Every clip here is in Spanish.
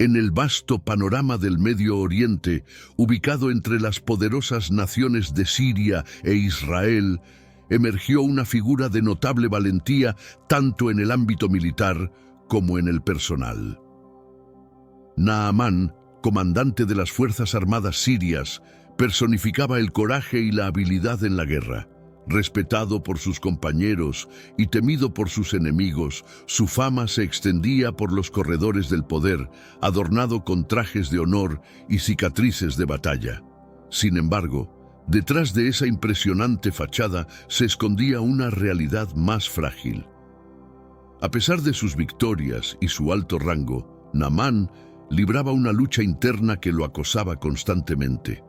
En el vasto panorama del Medio Oriente, ubicado entre las poderosas naciones de Siria e Israel, emergió una figura de notable valentía tanto en el ámbito militar como en el personal. Naamán, comandante de las Fuerzas Armadas sirias, personificaba el coraje y la habilidad en la guerra. Respetado por sus compañeros y temido por sus enemigos, su fama se extendía por los corredores del poder, adornado con trajes de honor y cicatrices de batalla. Sin embargo, detrás de esa impresionante fachada se escondía una realidad más frágil. A pesar de sus victorias y su alto rango, Naamán libraba una lucha interna que lo acosaba constantemente.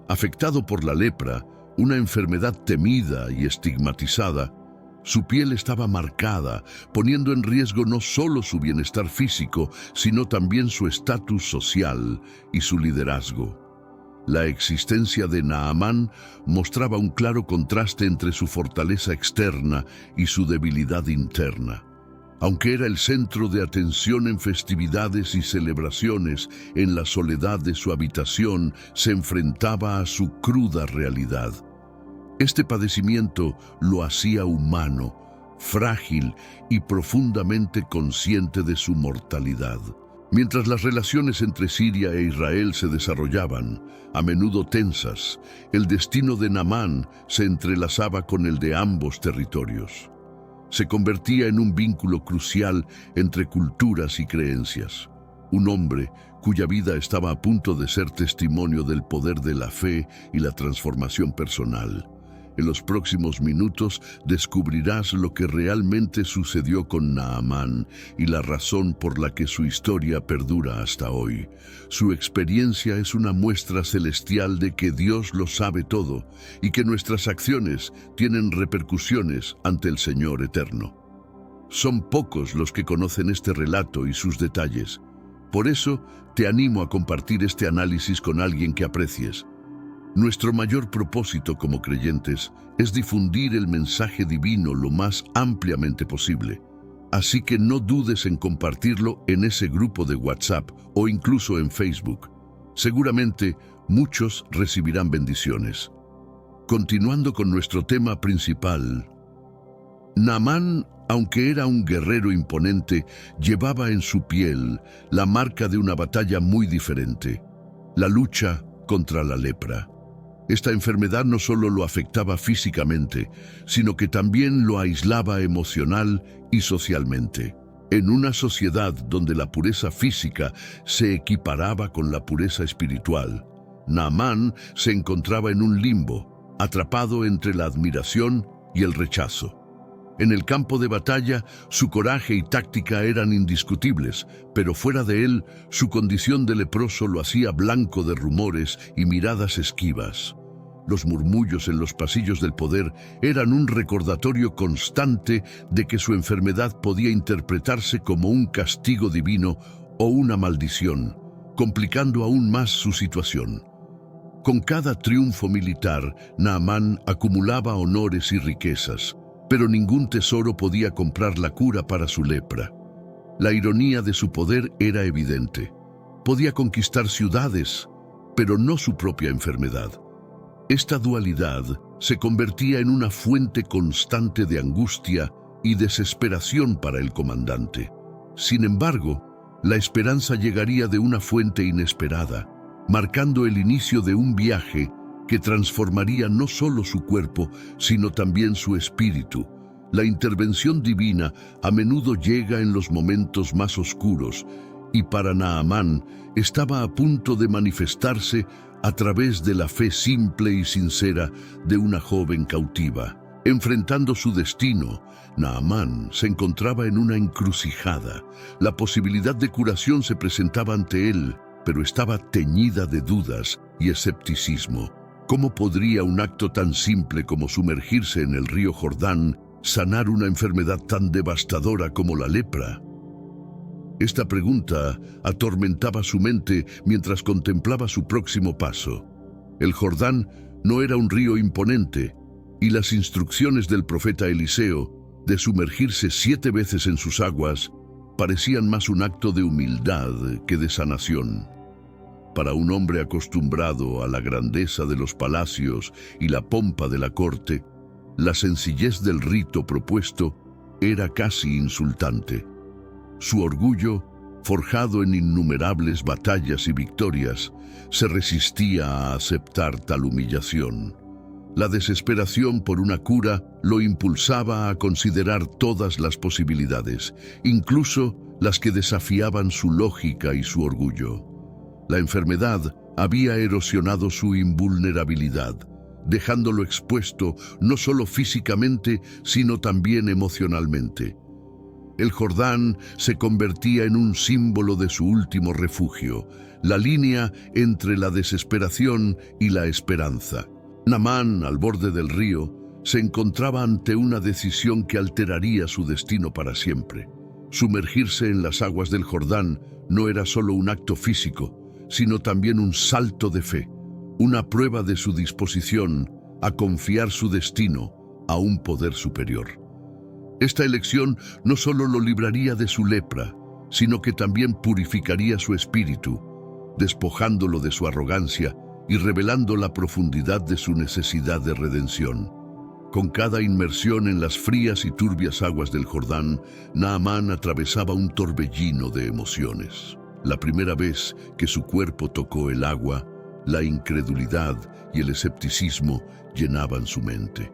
Afectado por la lepra, una enfermedad temida y estigmatizada, su piel estaba marcada, poniendo en riesgo no solo su bienestar físico, sino también su estatus social y su liderazgo. La existencia de Naamán mostraba un claro contraste entre su fortaleza externa y su debilidad interna. Aunque era el centro de atención en festividades y celebraciones, en la soledad de su habitación se enfrentaba a su cruda realidad. Este padecimiento lo hacía humano, frágil y profundamente consciente de su mortalidad. Mientras las relaciones entre Siria e Israel se desarrollaban, a menudo tensas, el destino de Naamán se entrelazaba con el de ambos territorios. Se convertía en un vínculo crucial entre culturas y creencias. Un hombre cuya vida estaba a punto de ser testimonio del poder de la fe y la transformación personal. En los próximos minutos descubrirás lo que realmente sucedió con Naamán y la razón por la que su historia perdura hasta hoy. Su experiencia es una muestra celestial de que Dios lo sabe todo y que nuestras acciones tienen repercusiones ante el Señor eterno. Son pocos los que conocen este relato y sus detalles. Por eso, te animo a compartir este análisis con alguien que aprecies. Nuestro mayor propósito como creyentes es difundir el mensaje divino lo más ampliamente posible. Así que no dudes en compartirlo en ese grupo de WhatsApp o incluso en Facebook. Seguramente muchos recibirán bendiciones. Continuando con nuestro tema principal, Naamán, aunque era un guerrero imponente, llevaba en su piel la marca de una batalla muy diferente: la lucha contra la lepra. Esta enfermedad no solo lo afectaba físicamente, sino que también lo aislaba emocional y socialmente. En una sociedad donde la pureza física se equiparaba con la pureza espiritual, Naamán se encontraba en un limbo, atrapado entre la admiración y el rechazo. En el campo de batalla, su coraje y táctica eran indiscutibles, pero fuera de él, su condición de leproso lo hacía blanco de rumores y miradas esquivas. Los murmullos en los pasillos del poder eran un recordatorio constante de que su enfermedad podía interpretarse como un castigo divino o una maldición, complicando aún más su situación. Con cada triunfo militar, Naamán acumulaba honores y riquezas, pero ningún tesoro podía comprar la cura para su lepra. La ironía de su poder era evidente. Podía conquistar ciudades, pero no su propia enfermedad. Esta dualidad se convertía en una fuente constante de angustia y desesperación para el comandante. Sin embargo, la esperanza llegaría de una fuente inesperada, marcando el inicio de un viaje que transformaría no solo su cuerpo, sino también su espíritu. La intervención divina a menudo llega en los momentos más oscuros, y para Naamán estaba a punto de manifestarse a través de la fe simple y sincera de una joven cautiva. Enfrentando su destino, Naamán se encontraba en una encrucijada. La posibilidad de curación se presentaba ante él, pero estaba teñida de dudas y escepticismo. ¿Cómo podría un acto tan simple como sumergirse en el río Jordán sanar una enfermedad tan devastadora como la lepra? Esta pregunta atormentaba su mente mientras contemplaba su próximo paso. El Jordán no era un río imponente, y las instrucciones del profeta Eliseo de sumergirse 7 veces en sus aguas parecían más un acto de humildad que de sanación. Para un hombre acostumbrado a la grandeza de los palacios y la pompa de la corte, la sencillez del rito propuesto era casi insultante. Su orgullo, forjado en innumerables batallas y victorias, se resistía a aceptar tal humillación. La desesperación por una cura lo impulsaba a considerar todas las posibilidades, incluso las que desafiaban su lógica y su orgullo. La enfermedad había erosionado su invulnerabilidad, dejándolo expuesto no solo físicamente, sino también emocionalmente. El Jordán se convertía en un símbolo de su último refugio, la línea entre la desesperación y la esperanza. Naamán, al borde del río, se encontraba ante una decisión que alteraría su destino para siempre. Sumergirse en las aguas del Jordán no era solo un acto físico, sino también un salto de fe, una prueba de su disposición a confiar su destino a un poder superior. Esta elección no solo lo libraría de su lepra, sino que también purificaría su espíritu, despojándolo de su arrogancia y revelando la profundidad de su necesidad de redención. Con cada inmersión en las frías y turbias aguas del Jordán, Naamán atravesaba un torbellino de emociones. La primera vez que su cuerpo tocó el agua, la incredulidad y el escepticismo llenaban su mente.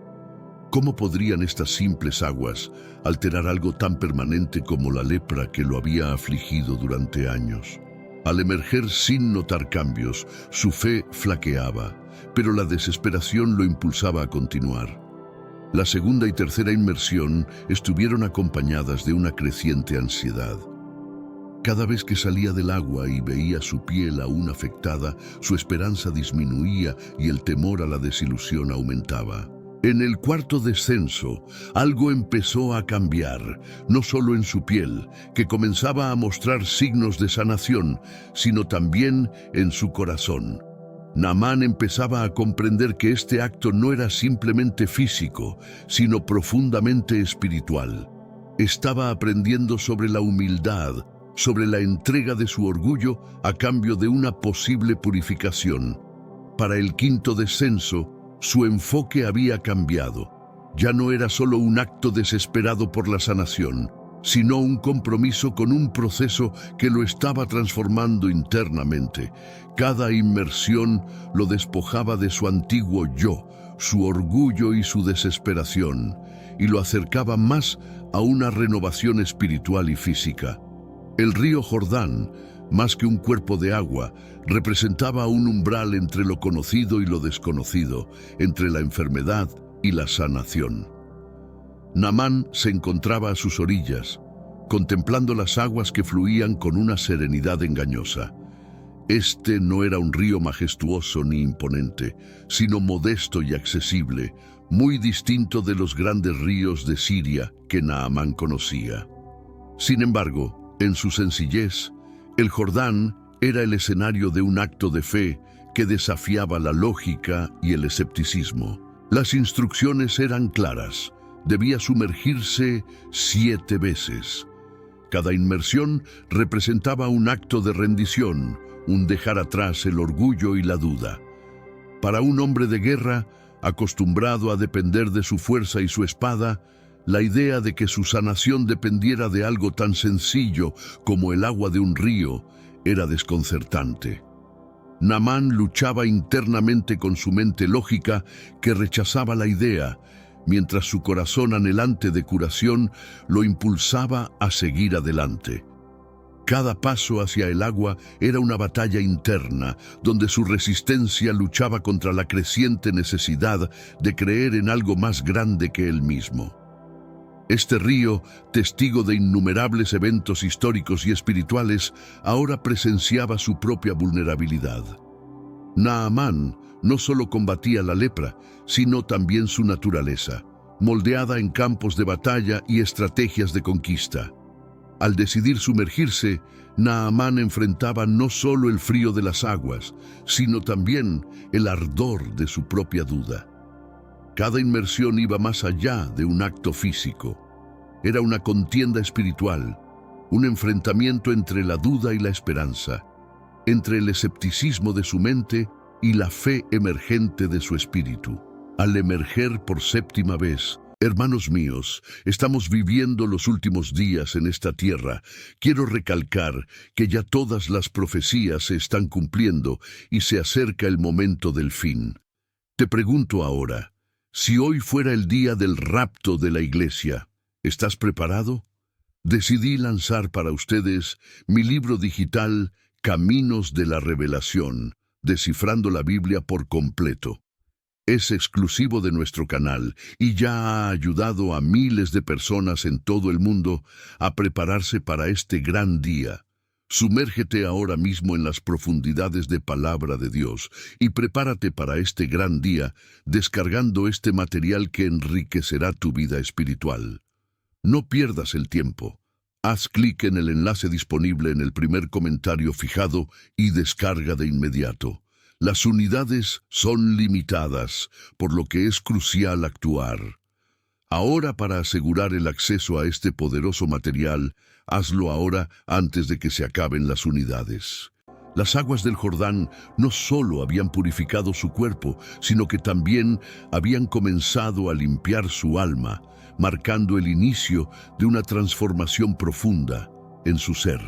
¿Cómo podrían estas simples aguas alterar algo tan permanente como la lepra que lo había afligido durante años? Al emerger sin notar cambios, su fe flaqueaba, pero la desesperación lo impulsaba a continuar. La segunda y tercera inmersión estuvieron acompañadas de una creciente ansiedad. Cada vez que salía del agua y veía su piel aún afectada, su esperanza disminuía y el temor a la desilusión aumentaba. En el cuarto descenso, algo empezó a cambiar, no solo en su piel, que comenzaba a mostrar signos de sanación, sino también en su corazón. Naamán empezaba a comprender que este acto no era simplemente físico, sino profundamente espiritual. Estaba aprendiendo sobre la humildad, sobre la entrega de su orgullo a cambio de una posible purificación. Para el quinto descenso, su enfoque había cambiado. Ya no era solo un acto desesperado por la sanación, sino un compromiso con un proceso que lo estaba transformando internamente. Cada inmersión lo despojaba de su antiguo yo, su orgullo y su desesperación, y lo acercaba más a una renovación espiritual y física. El río Jordán, más que un cuerpo de agua, representaba un umbral entre lo conocido y lo desconocido, entre la enfermedad y la sanación. Naamán se encontraba a sus orillas, contemplando las aguas que fluían con una serenidad engañosa. Este no era un río majestuoso ni imponente, sino modesto y accesible, muy distinto de los grandes ríos de Siria que Naamán conocía. Sin embargo, en su sencillez, el Jordán era el escenario de un acto de fe que desafiaba la lógica y el escepticismo. Las instrucciones eran claras. Debía sumergirse 7 veces. Cada inmersión representaba un acto de rendición, un dejar atrás el orgullo y la duda. Para un hombre de guerra, acostumbrado a depender de su fuerza y su espada, la idea de que su sanación dependiera de algo tan sencillo como el agua de un río era desconcertante. Naamán luchaba internamente con su mente lógica que rechazaba la idea, mientras su corazón anhelante de curación lo impulsaba a seguir adelante. Cada paso hacia el agua era una batalla interna, donde su resistencia luchaba contra la creciente necesidad de creer en algo más grande que él mismo. Este río, testigo de innumerables eventos históricos y espirituales, ahora presenciaba su propia vulnerabilidad. Naamán no solo combatía la lepra, sino también su naturaleza, moldeada en campos de batalla y estrategias de conquista. Al decidir sumergirse, Naamán enfrentaba no solo el frío de las aguas, sino también el ardor de su propia duda. Cada inmersión iba más allá de un acto físico. Era una contienda espiritual, un enfrentamiento entre la duda y la esperanza, entre el escepticismo de su mente y la fe emergente de su espíritu. Al emerger por séptima vez, hermanos míos, estamos viviendo los últimos días en esta tierra. Quiero recalcar que ya todas las profecías se están cumpliendo y se acerca el momento del fin. Te pregunto ahora, si hoy fuera el día del rapto de la iglesia, ¿estás preparado? Decidí lanzar para ustedes mi libro digital Caminos de la Revelación, descifrando la Biblia por completo. Es exclusivo de nuestro canal y ya ha ayudado a miles de personas en todo el mundo a prepararse para este gran día. Sumérgete ahora mismo en las profundidades de Palabra de Dios y prepárate para este gran día descargando este material que enriquecerá tu vida espiritual. No pierdas el tiempo. Haz clic en el enlace disponible en el primer comentario fijado y descarga de inmediato. Las unidades son limitadas, por lo que es crucial actuar. Ahora, para asegurar el acceso a este poderoso material, hazlo ahora antes de que se acaben las unidades. Las aguas del Jordán no solo habían purificado su cuerpo, sino que también habían comenzado a limpiar su alma, marcando el inicio de una transformación profunda en su ser.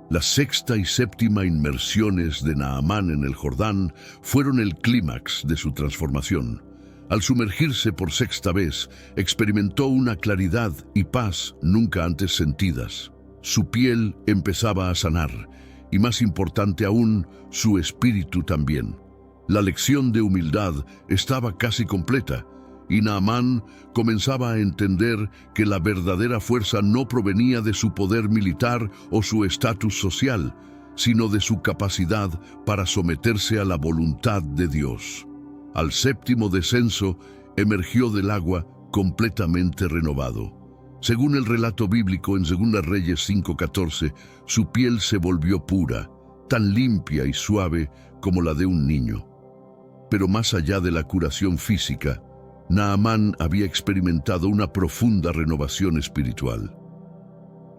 La sexta y séptima inmersiones de Naamán en el Jordán fueron el clímax de su transformación. Al sumergirse por sexta vez, experimentó una claridad y paz nunca antes sentidas. Su piel empezaba a sanar, y más importante aún, su espíritu también. La lección de humildad estaba casi completa, y Naamán comenzaba a entender que la verdadera fuerza no provenía de su poder militar o su estatus social, sino de su capacidad para someterse a la voluntad de Dios. Al séptimo descenso, emergió del agua completamente renovado. Según el relato bíblico en 2 Reyes 5:14, su piel se volvió pura, tan limpia y suave como la de un niño. Pero más allá de la curación física, Naamán había experimentado una profunda renovación espiritual.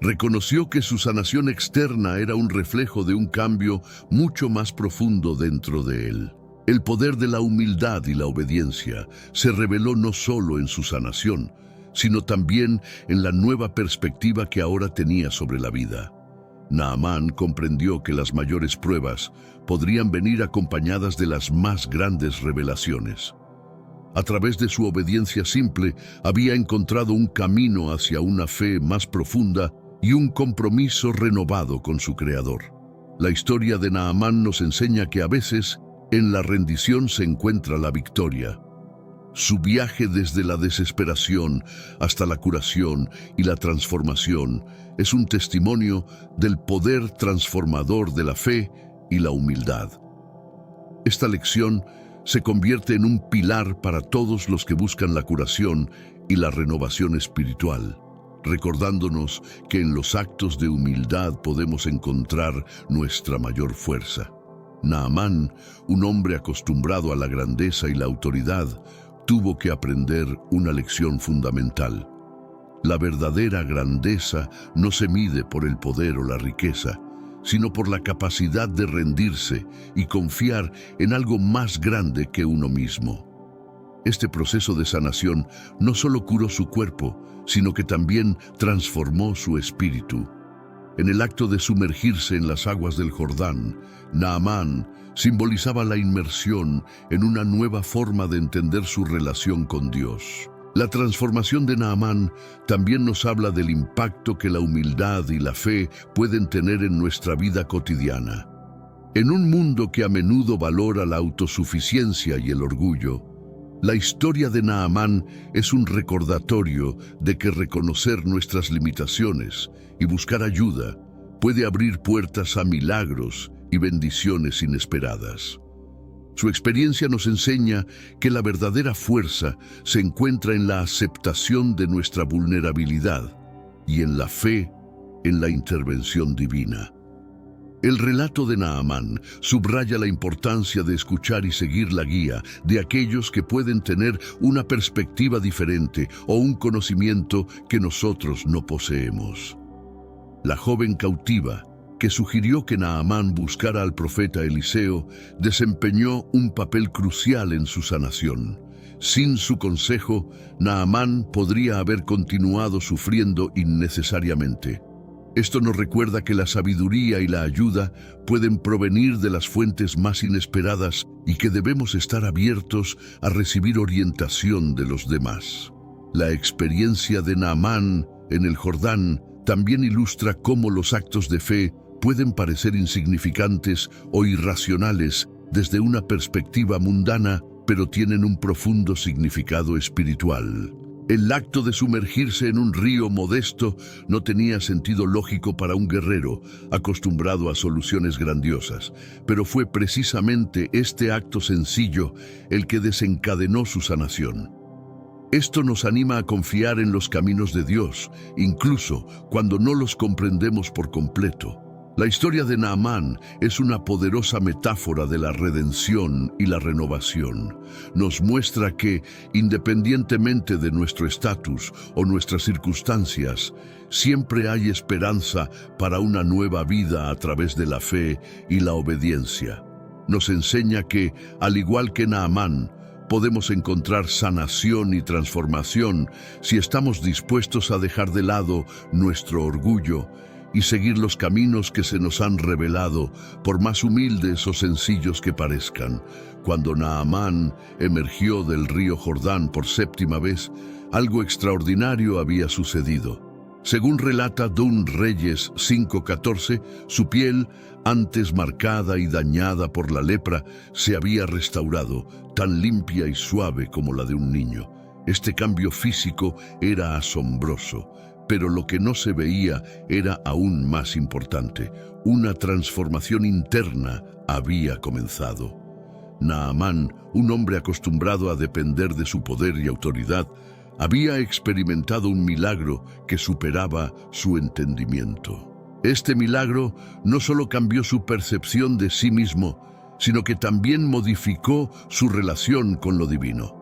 Reconoció que su sanación externa era un reflejo de un cambio mucho más profundo dentro de él. El poder de la humildad y la obediencia se reveló no solo en su sanación, sino también en la nueva perspectiva que ahora tenía sobre la vida. Naamán comprendió que las mayores pruebas podrían venir acompañadas de las más grandes revelaciones. A través de su obediencia simple, había encontrado un camino hacia una fe más profunda y un compromiso renovado con su Creador. La historia de Naamán nos enseña que a veces, en la rendición se encuentra la victoria. Su viaje desde la desesperación hasta la curación y la transformación es un testimonio del poder transformador de la fe y la humildad. Esta lección se convierte en un pilar para todos los que buscan la curación y la renovación espiritual, recordándonos que en los actos de humildad podemos encontrar nuestra mayor fuerza. Naamán, un hombre acostumbrado a la grandeza y la autoridad, tuvo que aprender una lección fundamental. La verdadera grandeza no se mide por el poder o la riqueza, sino por la capacidad de rendirse y confiar en algo más grande que uno mismo. Este proceso de sanación no solo curó su cuerpo, sino que también transformó su espíritu. En el acto de sumergirse en las aguas del Jordán, Naamán simbolizaba la inmersión en una nueva forma de entender su relación con Dios. La transformación de Naamán también nos habla del impacto que la humildad y la fe pueden tener en nuestra vida cotidiana. En un mundo que a menudo valora la autosuficiencia y el orgullo, la historia de Naamán es un recordatorio de que reconocer nuestras limitaciones y buscar ayuda puede abrir puertas a milagros y bendiciones inesperadas. Su experiencia nos enseña que la verdadera fuerza se encuentra en la aceptación de nuestra vulnerabilidad y en la fe en la intervención divina. El relato de Naamán subraya la importancia de escuchar y seguir la guía de aquellos que pueden tener una perspectiva diferente o un conocimiento que nosotros no poseemos. La joven cautiva, que sugirió que Naamán buscara al profeta Eliseo, desempeñó un papel crucial en su sanación. Sin su consejo, Naamán podría haber continuado sufriendo innecesariamente. Esto nos recuerda que la sabiduría y la ayuda pueden provenir de las fuentes más inesperadas y que debemos estar abiertos a recibir orientación de los demás. La experiencia de Naamán en el Jordán también ilustra cómo los actos de fe pueden parecer insignificantes o irracionales desde una perspectiva mundana, pero tienen un profundo significado espiritual. El acto de sumergirse en un río modesto no tenía sentido lógico para un guerrero acostumbrado a soluciones grandiosas, pero fue precisamente este acto sencillo el que desencadenó su sanación. Esto nos anima a confiar en los caminos de Dios, incluso cuando no los comprendemos por completo. La historia de Naamán es una poderosa metáfora de la redención y la renovación. Nos muestra que, independientemente de nuestro estatus o nuestras circunstancias, siempre hay esperanza para una nueva vida a través de la fe y la obediencia. Nos enseña que, al igual que Naamán, podemos encontrar sanación y transformación si estamos dispuestos a dejar de lado nuestro orgullo y seguir los caminos que se nos han revelado, por más humildes o sencillos que parezcan. Cuando Naamán emergió del río Jordán por séptima vez, algo extraordinario había sucedido. Según relata Dun Reyes 5:14, su piel, antes marcada y dañada por la lepra, se había restaurado, tan limpia y suave como la de un niño. Este cambio físico era asombroso, pero lo que no se veía era aún más importante. Una transformación interna había comenzado. Naamán, un hombre acostumbrado a depender de su poder y autoridad, había experimentado un milagro que superaba su entendimiento. Este milagro no solo cambió su percepción de sí mismo, sino que también modificó su relación con lo divino.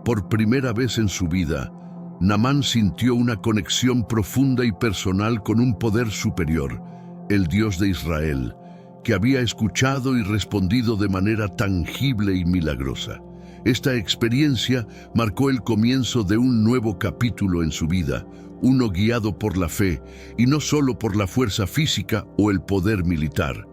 Por primera vez en su vida, Naamán sintió una conexión profunda y personal con un poder superior, el Dios de Israel, que había escuchado y respondido de manera tangible y milagrosa. Esta experiencia marcó el comienzo de un nuevo capítulo en su vida, uno guiado por la fe y no solo por la fuerza física o el poder militar.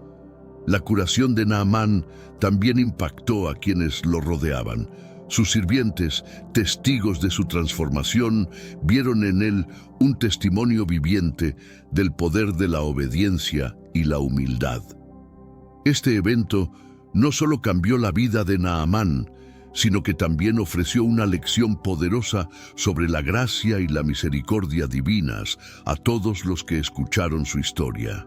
La curación de Naamán también impactó a quienes lo rodeaban. Sus sirvientes, testigos de su transformación, vieron en él un testimonio viviente del poder de la obediencia y la humildad. Este evento no solo cambió la vida de Naamán, sino que también ofreció una lección poderosa sobre la gracia y la misericordia divinas a todos los que escucharon su historia.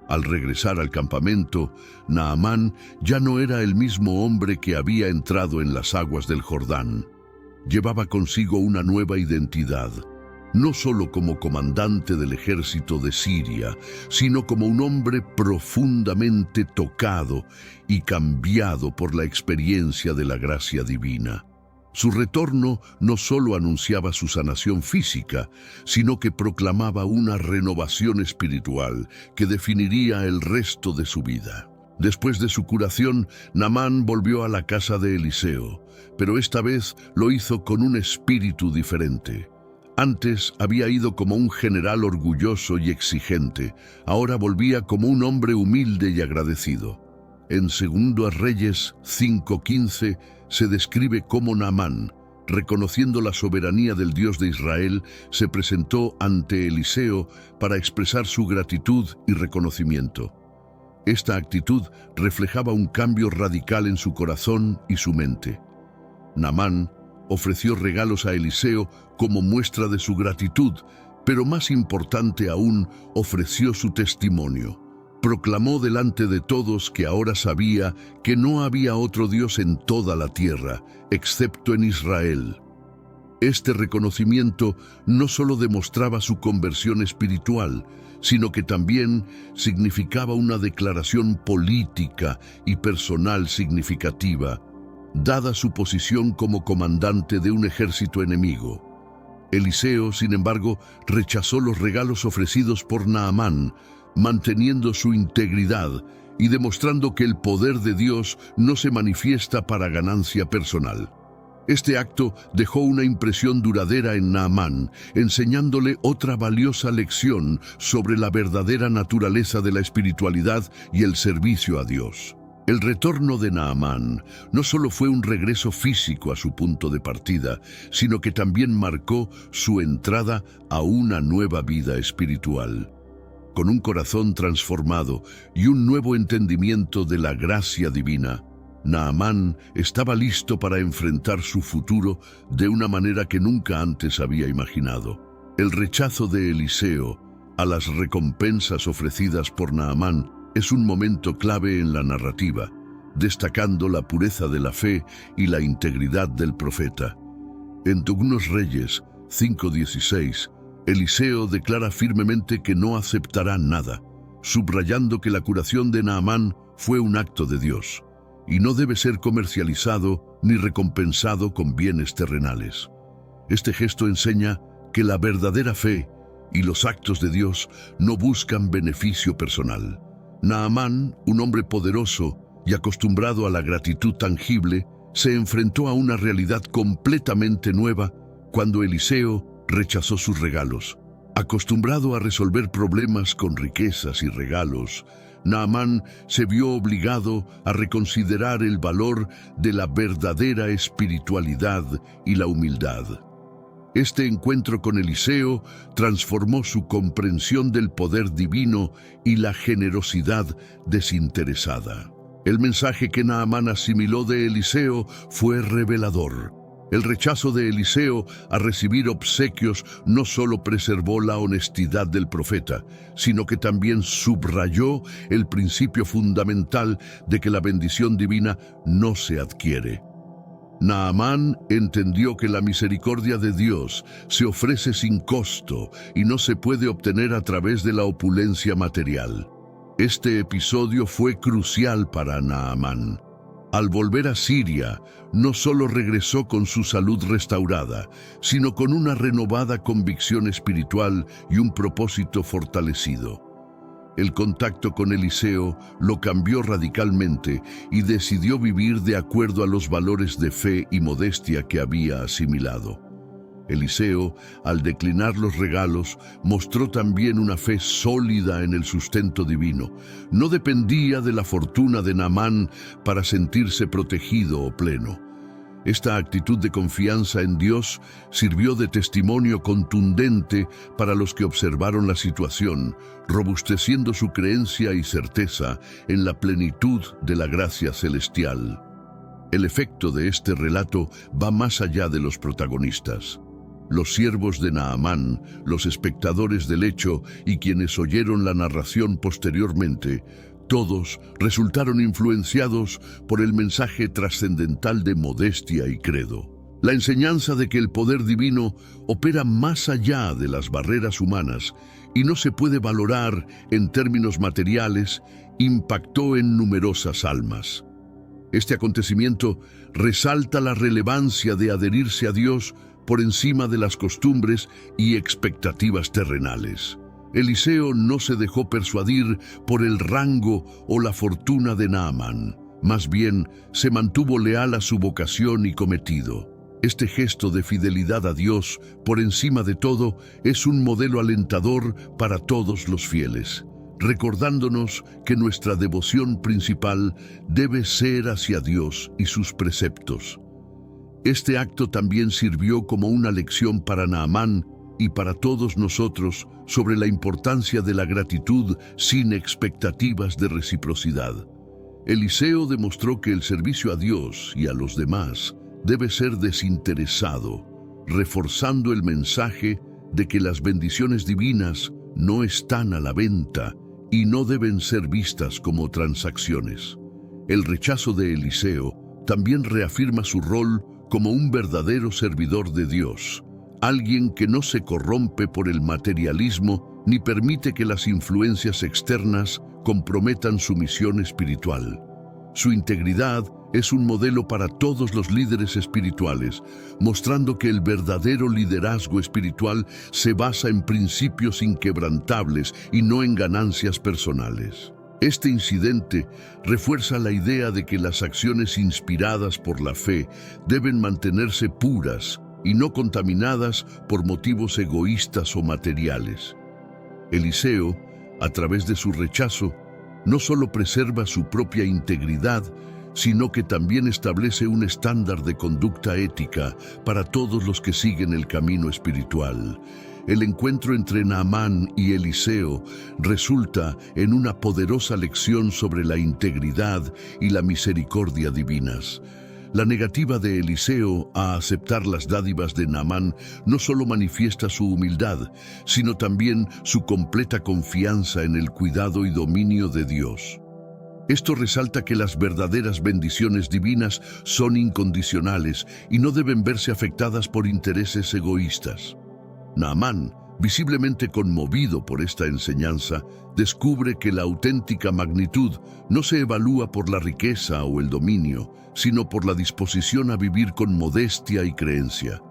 Al regresar al campamento, Naamán ya no era el mismo hombre que había entrado en las aguas del Jordán. Llevaba consigo una nueva identidad, no solo como comandante del ejército de Siria, sino como un hombre profundamente tocado y cambiado por la experiencia de la gracia divina. Su retorno no solo anunciaba su sanación física, sino que proclamaba una renovación espiritual que definiría el resto de su vida. Después de su curación, Naamán volvió a la casa de Eliseo, pero esta vez lo hizo con un espíritu diferente. Antes había ido como un general orgulloso y exigente, ahora volvía como un hombre humilde y agradecido. En 2 Reyes 5:15 se describe cómo Naamán, reconociendo la soberanía del Dios de Israel, se presentó ante Eliseo para expresar su gratitud y reconocimiento. Esta actitud reflejaba un cambio radical en su corazón y su mente. Naamán ofreció regalos a Eliseo como muestra de su gratitud, pero más importante aún, ofreció su testimonio. Proclamó delante de todos que ahora sabía que no había otro Dios en toda la tierra, excepto en Israel. Este reconocimiento no solo demostraba su conversión espiritual, sino que también significaba una declaración política y personal significativa, dada su posición como comandante de un ejército enemigo. Eliseo, sin embargo, rechazó los regalos ofrecidos por Naamán, manteniendo su integridad y demostrando que el poder de Dios no se manifiesta para ganancia personal. Este acto dejó una impresión duradera en Naamán, enseñándole otra valiosa lección sobre la verdadera naturaleza de la espiritualidad y el servicio a Dios. El retorno de Naamán no solo fue un regreso físico a su punto de partida, sino que también marcó su entrada a una nueva vida espiritual. Con un corazón transformado y un nuevo entendimiento de la gracia divina, Naamán estaba listo para enfrentar su futuro de una manera que nunca antes había imaginado. El rechazo de Eliseo a las recompensas ofrecidas por Naamán es un momento clave en la narrativa, destacando la pureza de la fe y la integridad del profeta. En 2 Reyes 5:16, Eliseo declara firmemente que no aceptará nada, subrayando que la curación de Naamán fue un acto de Dios y no debe ser comercializado ni recompensado con bienes terrenales. Este gesto enseña que la verdadera fe y los actos de Dios no buscan beneficio personal. Naamán, un hombre poderoso y acostumbrado a la gratitud tangible, se enfrentó a una realidad completamente nueva cuando Eliseo rechazó sus regalos. Acostumbrado a resolver problemas con riquezas y regalos, Naamán se vio obligado a reconsiderar el valor de la verdadera espiritualidad y la humildad. Este encuentro con Eliseo transformó su comprensión del poder divino y la generosidad desinteresada. El mensaje que Naamán asimiló de Eliseo fue revelador. El rechazo de Eliseo a recibir obsequios no solo preservó la honestidad del profeta, sino que también subrayó el principio fundamental de que la bendición divina no se adquiere. Naamán entendió que la misericordia de Dios se ofrece sin costo y no se puede obtener a través de la opulencia material. Este episodio fue crucial para Naamán. Al volver a Siria, no solo regresó con su salud restaurada, sino con una renovada convicción espiritual y un propósito fortalecido. El contacto con Eliseo lo cambió radicalmente y decidió vivir de acuerdo a los valores de fe y modestia que había asimilado. Eliseo, al declinar los regalos, mostró también una fe sólida en el sustento divino. No dependía de la fortuna de Naamán para sentirse protegido o pleno. Esta actitud de confianza en Dios sirvió de testimonio contundente para los que observaron la situación, robusteciendo su creencia y certeza en la plenitud de la gracia celestial. El efecto de este relato va más allá de los protagonistas. Los siervos de Naamán, los espectadores del hecho y quienes oyeron la narración posteriormente, todos resultaron influenciados por el mensaje trascendental de modestia y credo. La enseñanza de que el poder divino opera más allá de las barreras humanas y no se puede valorar en términos materiales impactó en numerosas almas. Este acontecimiento resalta la relevancia de adherirse a Dios por encima de las costumbres y expectativas terrenales. Eliseo no se dejó persuadir por el rango o la fortuna de Naamán. Más bien, se mantuvo leal a su vocación y cometido. Este gesto de fidelidad a Dios, por encima de todo, es un modelo alentador para todos los fieles, recordándonos que nuestra devoción principal debe ser hacia Dios y sus preceptos. Este acto también sirvió como una lección para Naamán y para todos nosotros sobre la importancia de la gratitud sin expectativas de reciprocidad. Eliseo demostró que el servicio a Dios y a los demás debe ser desinteresado, reforzando el mensaje de que las bendiciones divinas no están a la venta y no deben ser vistas como transacciones. El rechazo de Eliseo también reafirma su rol como un verdadero servidor de Dios, alguien que no se corrompe por el materialismo ni permite que las influencias externas comprometan su misión espiritual. Su integridad es un modelo para todos los líderes espirituales, mostrando que el verdadero liderazgo espiritual se basa en principios inquebrantables y no en ganancias personales. Este incidente refuerza la idea de que las acciones inspiradas por la fe deben mantenerse puras y no contaminadas por motivos egoístas o materiales. Eliseo, a través de su rechazo, no solo preserva su propia integridad, sino que también establece un estándar de conducta ética para todos los que siguen el camino espiritual. El encuentro entre Naamán y Eliseo resulta en una poderosa lección sobre la integridad y la misericordia divinas. La negativa de Eliseo a aceptar las dádivas de Naamán no solo manifiesta su humildad, sino también su completa confianza en el cuidado y dominio de Dios. Esto resalta que las verdaderas bendiciones divinas son incondicionales y no deben verse afectadas por intereses egoístas. Naamán, visiblemente conmovido por esta enseñanza, descubre que la auténtica magnitud no se evalúa por la riqueza o el dominio, sino por la disposición a vivir con modestia y creencia.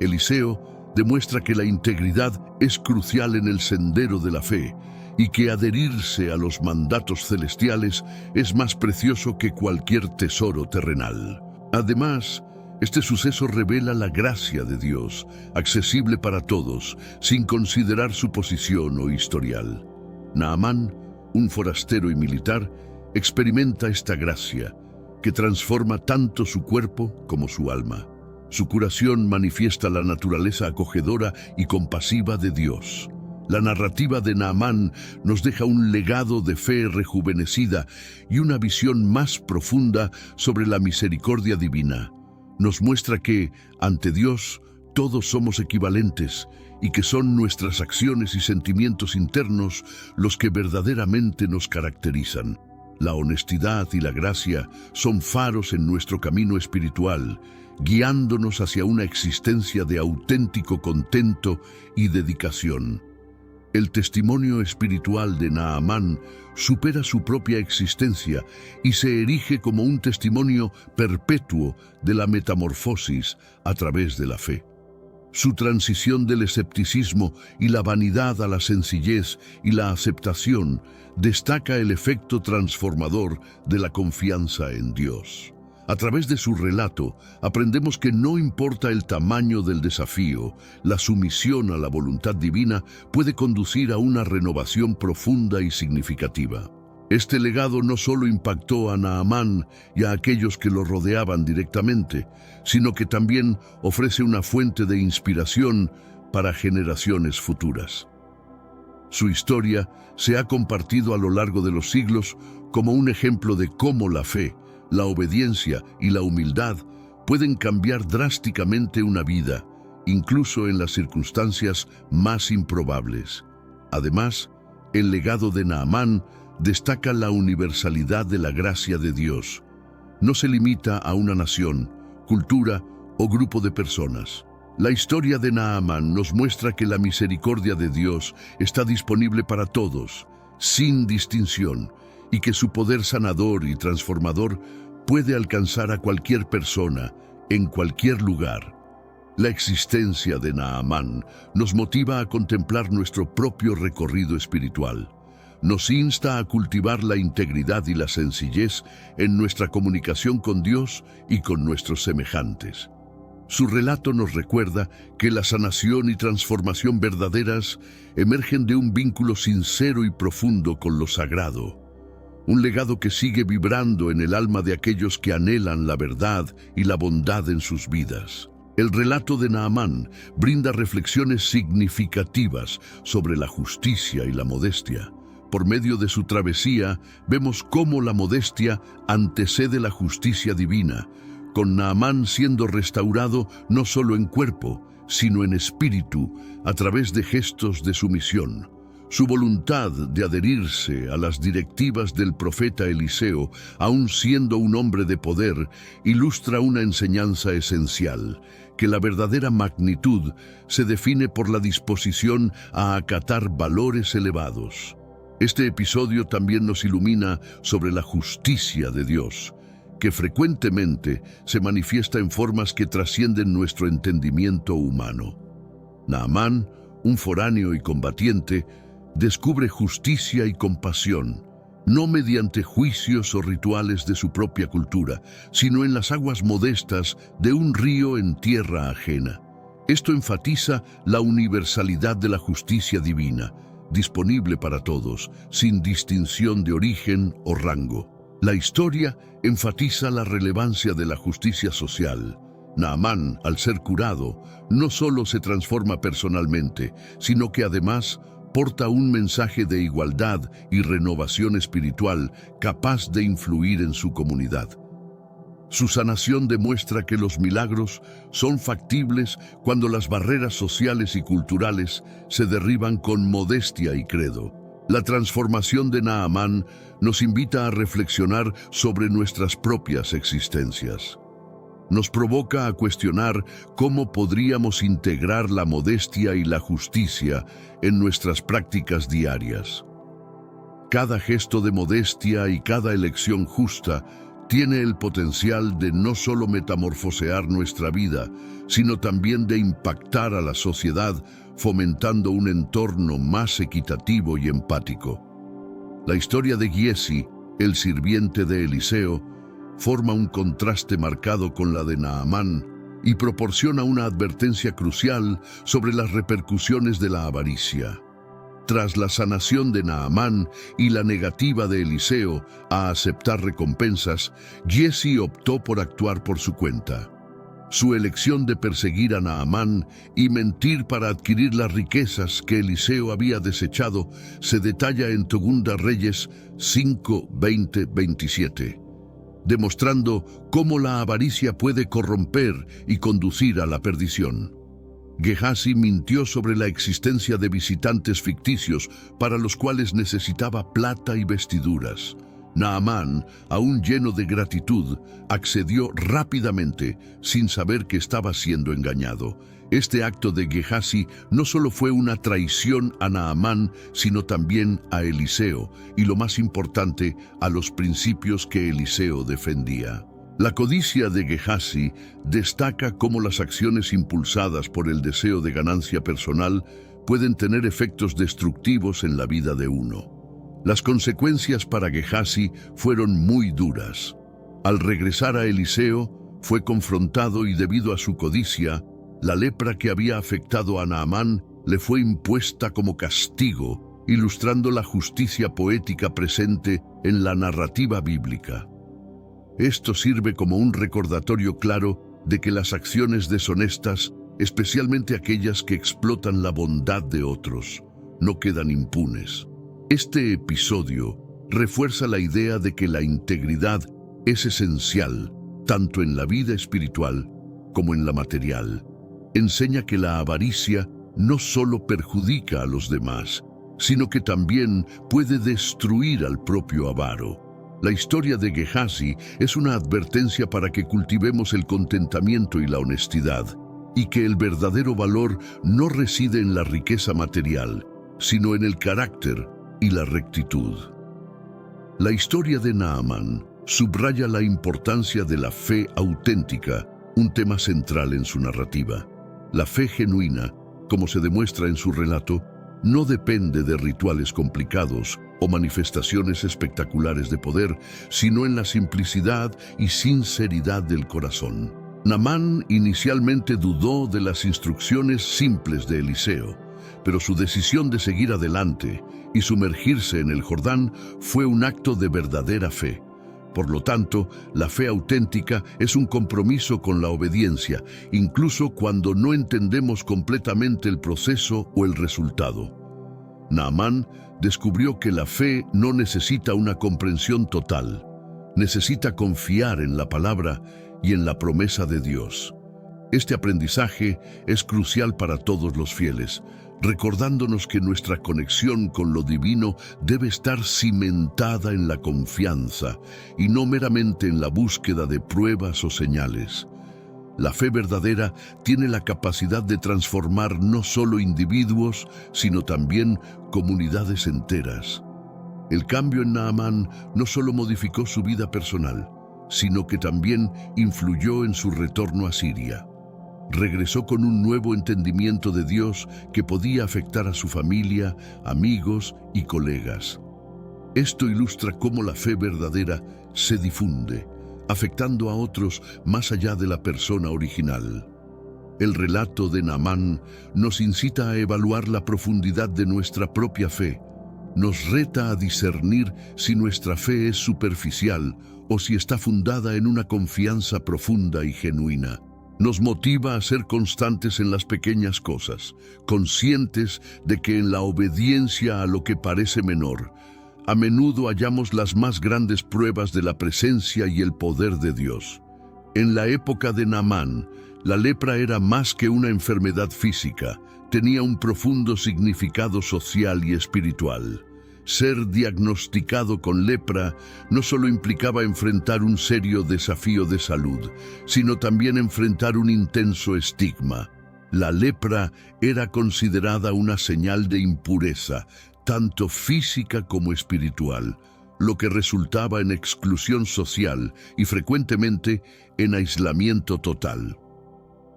Eliseo demuestra que la integridad es crucial en el sendero de la fe y que adherirse a los mandatos celestiales es más precioso que cualquier tesoro terrenal. Además, este suceso revela la gracia de Dios, accesible para todos, sin considerar su posición o historial. Naamán, un forastero y militar, experimenta esta gracia, que transforma tanto su cuerpo como su alma. Su curación manifiesta la naturaleza acogedora y compasiva de Dios. La narrativa de Naamán nos deja un legado de fe rejuvenecida y una visión más profunda sobre la misericordia divina. Nos muestra que, ante Dios, todos somos equivalentes y que son nuestras acciones y sentimientos internos los que verdaderamente nos caracterizan. La honestidad y la gracia son faros en nuestro camino espiritual, guiándonos hacia una existencia de auténtico contento y dedicación. El testimonio espiritual de Naamán supera su propia existencia y se erige como un testimonio perpetuo de la metamorfosis a través de la fe. Su transición del escepticismo y la vanidad a la sencillez y la aceptación destaca el efecto transformador de la confianza en Dios. A través de su relato, aprendemos que no importa el tamaño del desafío, la sumisión a la voluntad divina puede conducir a una renovación profunda y significativa. Este legado no solo impactó a Naamán y a aquellos que lo rodeaban directamente, sino que también ofrece una fuente de inspiración para generaciones futuras. Su historia se ha compartido a lo largo de los siglos como un ejemplo de cómo la fe, la obediencia y la humildad pueden cambiar drásticamente una vida, incluso en las circunstancias más improbables. Además, el legado de Naamán destaca la universalidad de la gracia de Dios. No se limita a una nación, cultura o grupo de personas. La historia de Naamán nos muestra que la misericordia de Dios está disponible para todos, sin distinción, y que su poder sanador y transformador puede alcanzar a cualquier persona, en cualquier lugar. La existencia de Naamán nos motiva a contemplar nuestro propio recorrido espiritual. Nos insta a cultivar la integridad y la sencillez en nuestra comunicación con Dios y con nuestros semejantes. Su relato nos recuerda que la sanación y transformación verdaderas emergen de un vínculo sincero y profundo con lo sagrado. Un legado que sigue vibrando en el alma de aquellos que anhelan la verdad y la bondad en sus vidas. El relato de Naamán brinda reflexiones significativas sobre la justicia y la modestia. Por medio de su travesía, vemos cómo la modestia antecede la justicia divina, con Naamán siendo restaurado no solo en cuerpo, sino en espíritu, a través de gestos de sumisión. Su voluntad de adherirse a las directivas del profeta Eliseo, aun siendo un hombre de poder, ilustra una enseñanza esencial, que la verdadera magnitud se define por la disposición a acatar valores elevados. Este episodio también nos ilumina sobre la justicia de Dios, que frecuentemente se manifiesta en formas que trascienden nuestro entendimiento humano. Naamán, un foráneo y combatiente, descubre justicia y compasión, no mediante juicios o rituales de su propia cultura, sino en las aguas modestas de un río en tierra ajena. Esto enfatiza la universalidad de la justicia divina, disponible para todos, sin distinción de origen o rango. La historia enfatiza la relevancia de la justicia social. Naamán, al ser curado, no solo se transforma personalmente, sino que además porta un mensaje de igualdad y renovación espiritual capaz de influir en su comunidad. Su sanación demuestra que los milagros son factibles cuando las barreras sociales y culturales se derriban con modestia y credo. La transformación de Naamán nos invita a reflexionar sobre nuestras propias existencias. Nos provoca a cuestionar cómo podríamos integrar la modestia y la justicia en nuestras prácticas diarias. Cada gesto de modestia y cada elección justa tiene el potencial de no solo metamorfosear nuestra vida, sino también de impactar a la sociedad, fomentando un entorno más equitativo y empático. La historia de Giesi, el sirviente de Eliseo, forma un contraste marcado con la de Naamán y proporciona una advertencia crucial sobre las repercusiones de la avaricia. Tras la sanación de Naamán y la negativa de Eliseo a aceptar recompensas, Giesi optó por actuar por su cuenta. Su elección de perseguir a Naamán y mentir para adquirir las riquezas que Eliseo había desechado se detalla en 2 Reyes 5, 20, 27, demostrando cómo la avaricia puede corromper y conducir a la perdición. Gehazi mintió sobre la existencia de visitantes ficticios para los cuales necesitaba plata y vestiduras. Naamán, aún lleno de gratitud, accedió rápidamente sin saber que estaba siendo engañado. Este acto de Gehazi no solo fue una traición a Naamán, sino también a Eliseo, y lo más importante, a los principios que Eliseo defendía. La codicia de Gehazi destaca cómo las acciones impulsadas por el deseo de ganancia personal pueden tener efectos destructivos en la vida de uno. Las consecuencias para Gehazi fueron muy duras. Al regresar a Eliseo, fue confrontado y debido a su codicia, la lepra que había afectado a Naamán le fue impuesta como castigo, ilustrando la justicia poética presente en la narrativa bíblica. Esto sirve como un recordatorio claro de que las acciones deshonestas, especialmente aquellas que explotan la bondad de otros, no quedan impunes. Este episodio refuerza la idea de que la integridad es esencial, tanto en la vida espiritual como en la material. Enseña que la avaricia no solo perjudica a los demás, sino que también puede destruir al propio avaro. La historia de Gehazi es una advertencia para que cultivemos el contentamiento y la honestidad, y que el verdadero valor no reside en la riqueza material, sino en el carácter y la rectitud. La historia de Naamán subraya la importancia de la fe auténtica, un tema central en su narrativa. La fe genuina, como se demuestra en su relato, no depende de rituales complicados o manifestaciones espectaculares de poder, sino en la simplicidad y sinceridad del corazón. Naamán inicialmente dudó de las instrucciones simples de Eliseo, pero su decisión de seguir adelante y sumergirse en el Jordán fue un acto de verdadera fe. Por lo tanto, la fe auténtica es un compromiso con la obediencia, incluso cuando no entendemos completamente el proceso o el resultado. Naamán descubrió que la fe no necesita una comprensión total, necesita confiar en la palabra y en la promesa de Dios. Este aprendizaje es crucial para todos los fieles, recordándonos que nuestra conexión con lo divino debe estar cimentada en la confianza y no meramente en la búsqueda de pruebas o señales. La fe verdadera tiene la capacidad de transformar no solo individuos, sino también comunidades enteras. El cambio en Naamán no solo modificó su vida personal, sino que también influyó en su retorno a Siria. Regresó con un nuevo entendimiento de Dios que podía afectar a su familia, amigos y colegas. Esto ilustra cómo la fe verdadera se difunde, afectando a otros más allá de la persona original. El relato de Naamán nos incita a evaluar la profundidad de nuestra propia fe. Nos reta a discernir si nuestra fe es superficial o si está fundada en una confianza profunda y genuina. Nos motiva a ser constantes en las pequeñas cosas, conscientes de que en la obediencia a lo que parece menor, a menudo hallamos las más grandes pruebas de la presencia y el poder de Dios. En la época de Naamán, la lepra era más que una enfermedad física, tenía un profundo significado social y espiritual. Ser diagnosticado con lepra no solo implicaba enfrentar un serio desafío de salud, sino también enfrentar un intenso estigma. La lepra era considerada una señal de impureza, tanto física como espiritual, lo que resultaba en exclusión social y frecuentemente en aislamiento total.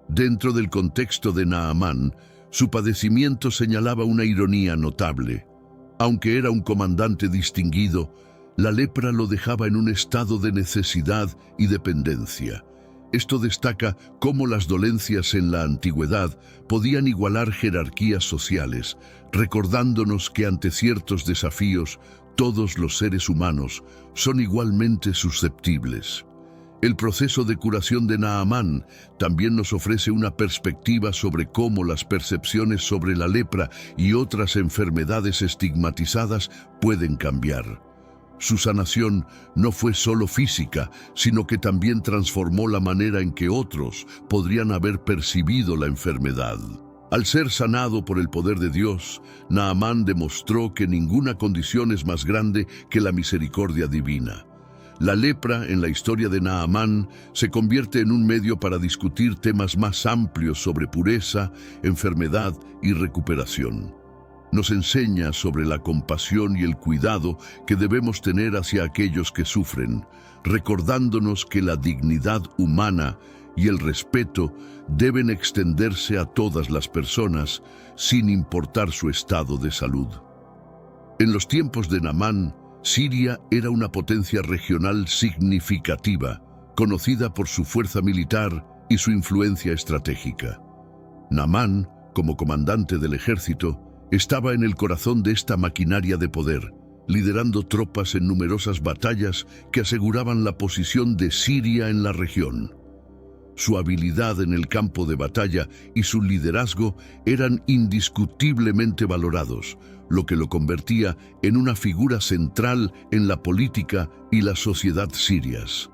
Dentro del contexto de Naamán, su padecimiento señalaba una ironía notable. Aunque era un comandante distinguido, la lepra lo dejaba en un estado de necesidad y dependencia. Esto destaca cómo las dolencias en la antigüedad podían igualar jerarquías sociales, recordándonos que ante ciertos desafíos, todos los seres humanos son igualmente susceptibles. El proceso de curación de Naamán también nos ofrece una perspectiva sobre cómo las percepciones sobre la lepra y otras enfermedades estigmatizadas pueden cambiar. Su sanación no fue solo física, sino que también transformó la manera en que otros podrían haber percibido la enfermedad. Al ser sanado por el poder de Dios, Naamán demostró que ninguna condición es más grande que la misericordia divina. La lepra en la historia de Naamán se convierte en un medio para discutir temas más amplios sobre pureza, enfermedad y recuperación. Nos enseña sobre la compasión y el cuidado que debemos tener hacia aquellos que sufren, recordándonos que la dignidad humana y el respeto deben extenderse a todas las personas, sin importar su estado de salud. En los tiempos de Naamán, Siria era una potencia regional significativa, conocida por su fuerza militar y su influencia estratégica. Naamán, como comandante del ejército, estaba en el corazón de esta maquinaria de poder, liderando tropas en numerosas batallas que aseguraban la posición de Siria en la región. Su habilidad en el campo de batalla y su liderazgo eran indiscutiblemente valorados, lo que lo convertía en una figura central en la política y la sociedad sirias.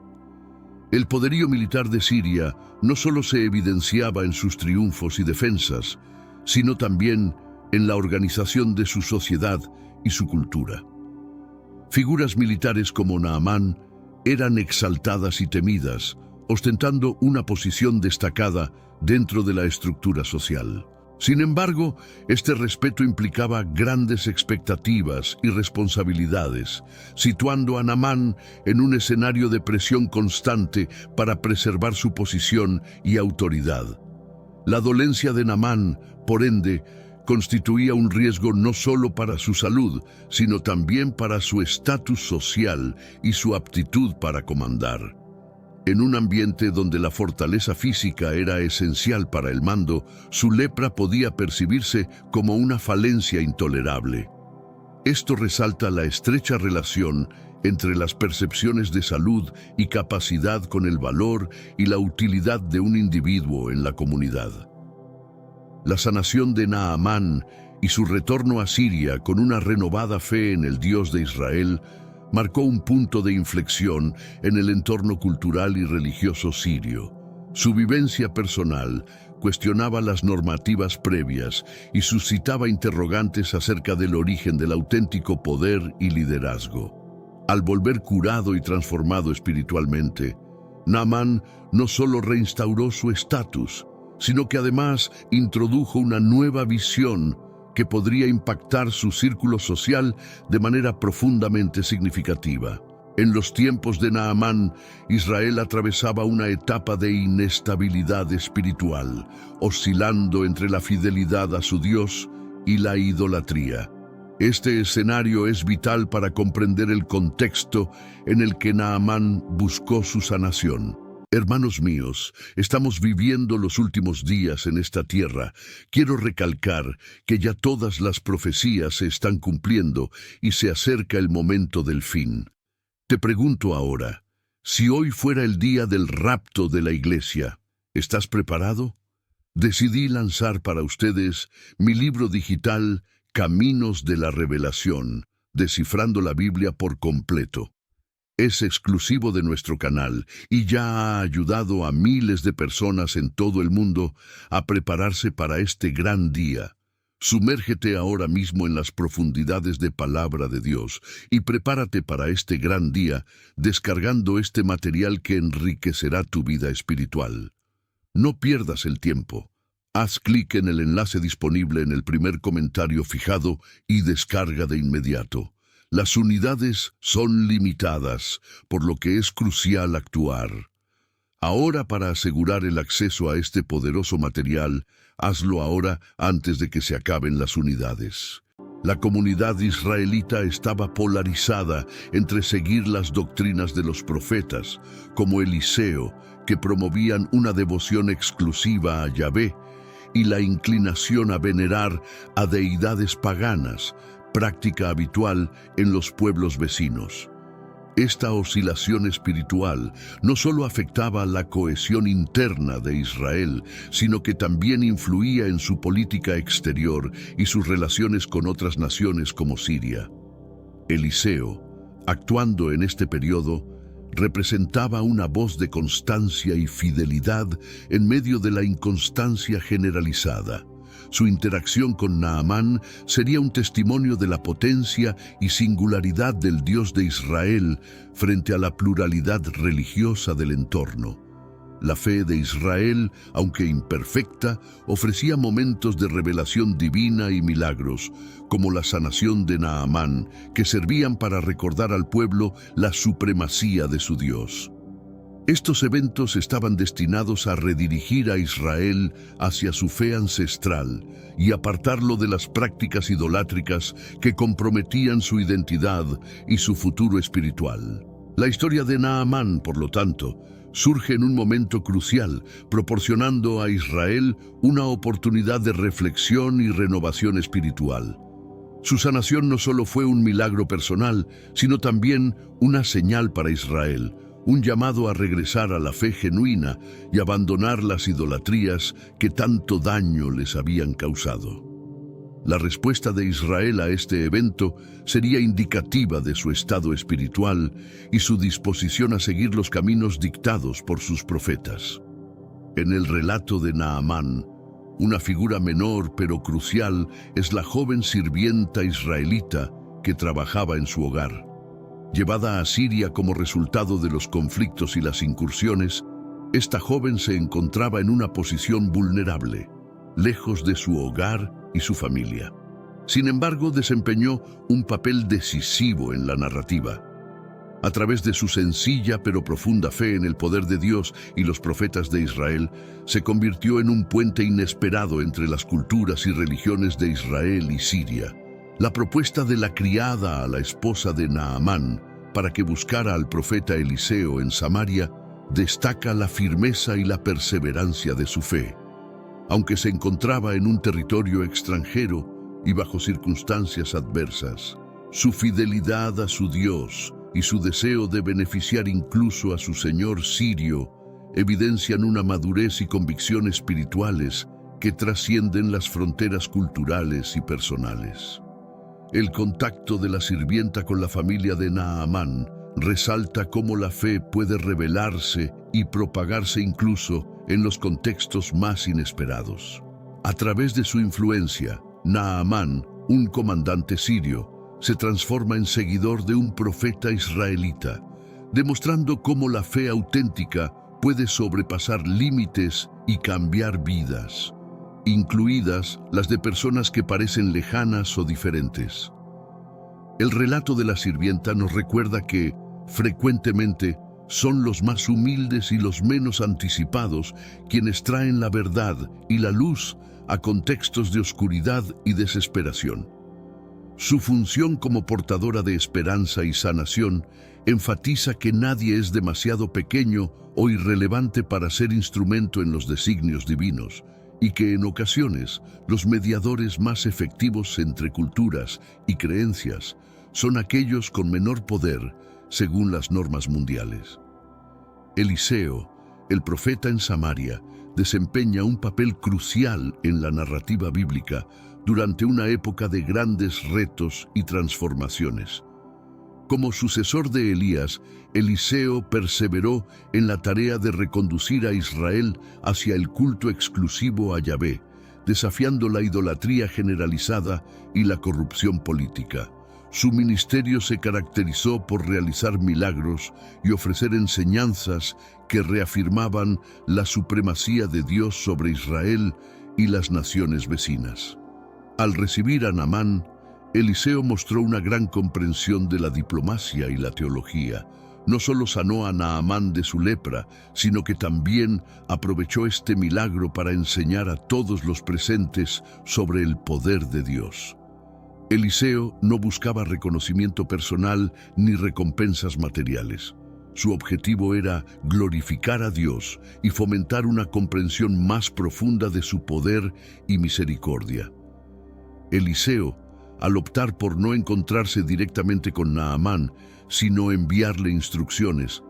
El poderío militar de Siria no solo se evidenciaba en sus triunfos y defensas, sino también en la organización de su sociedad y su cultura. Figuras militares como Naamán eran exaltadas y temidas, ostentando una posición destacada dentro de la estructura social. Sin embargo, este respeto implicaba grandes expectativas y responsabilidades, situando a Naamán en un escenario de presión constante para preservar su posición y autoridad. La dolencia de Naamán, por ende, constituía un riesgo no solo para su salud, sino también para su estatus social y su aptitud para comandar. En un ambiente donde la fortaleza física era esencial para el mando, su lepra podía percibirse como una falencia intolerable. Esto resalta la estrecha relación entre las percepciones de salud y capacidad con el valor y la utilidad de un individuo en la comunidad. La sanación de Naamán y su retorno a Siria con una renovada fe en el Dios de Israel marcó un punto de inflexión en el entorno cultural y religioso sirio. Su vivencia personal cuestionaba las normativas previas y suscitaba interrogantes acerca del origen del auténtico poder y liderazgo. Al volver curado y transformado espiritualmente, Naamán no solo reinstauró su estatus, sino que además introdujo una nueva visión que podría impactar su círculo social de manera profundamente significativa. En los tiempos de Naamán, Israel atravesaba una etapa de inestabilidad espiritual, oscilando entre la fidelidad a su Dios y la idolatría. Este escenario es vital para comprender el contexto en el que Naamán buscó su sanación. Hermanos míos, estamos viviendo los últimos días en esta tierra. Quiero recalcar que ya todas las profecías se están cumpliendo y se acerca el momento del fin. Te pregunto ahora, si hoy fuera el día del rapto de la iglesia, ¿estás preparado? Decidí lanzar para ustedes mi libro digital Caminos de la Revelación, descifrando la Biblia por completo. Es exclusivo de nuestro canal y ya ha ayudado a miles de personas en todo el mundo a prepararse para este gran día. Sumérgete ahora mismo en las profundidades de Palabra de Dios y prepárate para este gran día descargando este material que enriquecerá tu vida espiritual. No pierdas el tiempo. Haz clic en el enlace disponible en el primer comentario fijado y descarga de inmediato. Las unidades son limitadas, por lo que es crucial actuar. Ahora, para asegurar el acceso a este poderoso material, hazlo ahora antes de que se acaben las unidades. La comunidad israelita estaba polarizada entre seguir las doctrinas de los profetas, como Eliseo, que promovían una devoción exclusiva a Yahvé, y la inclinación a venerar a deidades paganas, práctica habitual en los pueblos vecinos. Esta oscilación espiritual no solo afectaba la cohesión interna de Israel, sino que también influía en su política exterior y sus relaciones con otras naciones como Siria. Eliseo, actuando en este periodo, representaba una voz de constancia y fidelidad en medio de la inconstancia generalizada. Su interacción con Naamán sería un testimonio de la potencia y singularidad del Dios de Israel frente a la pluralidad religiosa del entorno. La fe de Israel, aunque imperfecta, ofrecía momentos de revelación divina y milagros, como la sanación de Naamán, que servían para recordar al pueblo la supremacía de su Dios. Estos eventos estaban destinados a redirigir a Israel hacia su fe ancestral y apartarlo de las prácticas idolátricas que comprometían su identidad y su futuro espiritual. La historia de Naamán, por lo tanto, surge en un momento crucial, proporcionando a Israel una oportunidad de reflexión y renovación espiritual. Su sanación no solo fue un milagro personal, sino también una señal para Israel, un llamado a regresar a la fe genuina y abandonar las idolatrías que tanto daño les habían causado. La respuesta de Israel a este evento sería indicativa de su estado espiritual y su disposición a seguir los caminos dictados por sus profetas. En el relato de Naamán, una figura menor pero crucial es la joven sirvienta israelita que trabajaba en su hogar. Llevada a Siria como resultado de los conflictos y las incursiones, esta joven se encontraba en una posición vulnerable, lejos de su hogar y su familia. Sin embargo, desempeñó un papel decisivo en la narrativa. A través de su sencilla pero profunda fe en el poder de Dios y los profetas de Israel, se convirtió en un puente inesperado entre las culturas y religiones de Israel y Siria. La propuesta de la criada a la esposa de Naamán para que buscara al profeta Eliseo en Samaria destaca la firmeza y la perseverancia de su fe. Aunque se encontraba en un territorio extranjero y bajo circunstancias adversas, su fidelidad a su Dios y su deseo de beneficiar incluso a su señor sirio evidencian una madurez y convicción espirituales que trascienden las fronteras culturales y personales. El contacto de la sirvienta con la familia de Naamán resalta cómo la fe puede revelarse y propagarse incluso en los contextos más inesperados. A través de su influencia, Naamán, un comandante sirio, se transforma en seguidor de un profeta israelita, demostrando cómo la fe auténtica puede sobrepasar límites y cambiar vidas, incluidas las de personas que parecen lejanas o diferentes. El relato de la sirvienta nos recuerda que, frecuentemente, son los más humildes y los menos anticipados quienes traen la verdad y la luz a contextos de oscuridad y desesperación. Su función como portadora de esperanza y sanación enfatiza que nadie es demasiado pequeño o irrelevante para ser instrumento en los designios divinos, y que en ocasiones los mediadores más efectivos entre culturas y creencias son aquellos con menor poder según las normas mundiales. Eliseo, el profeta en Samaria, desempeña un papel crucial en la narrativa bíblica durante una época de grandes retos y transformaciones. Como sucesor de Elías, Eliseo perseveró en la tarea de reconducir a Israel hacia el culto exclusivo a Yahvé, desafiando la idolatría generalizada y la corrupción política. Su ministerio se caracterizó por realizar milagros y ofrecer enseñanzas que reafirmaban la supremacía de Dios sobre Israel y las naciones vecinas. Al recibir a Naamán, Eliseo mostró una gran comprensión de la diplomacia y la teología. No solo sanó a Naamán de su lepra, sino que también aprovechó este milagro para enseñar a todos los presentes sobre el poder de Dios. Eliseo no buscaba reconocimiento personal ni recompensas materiales. Su objetivo era glorificar a Dios y fomentar una comprensión más profunda de su poder y misericordia. Eliseo, al optar por no encontrarse directamente con Naamán, sino enviarle instrucciones,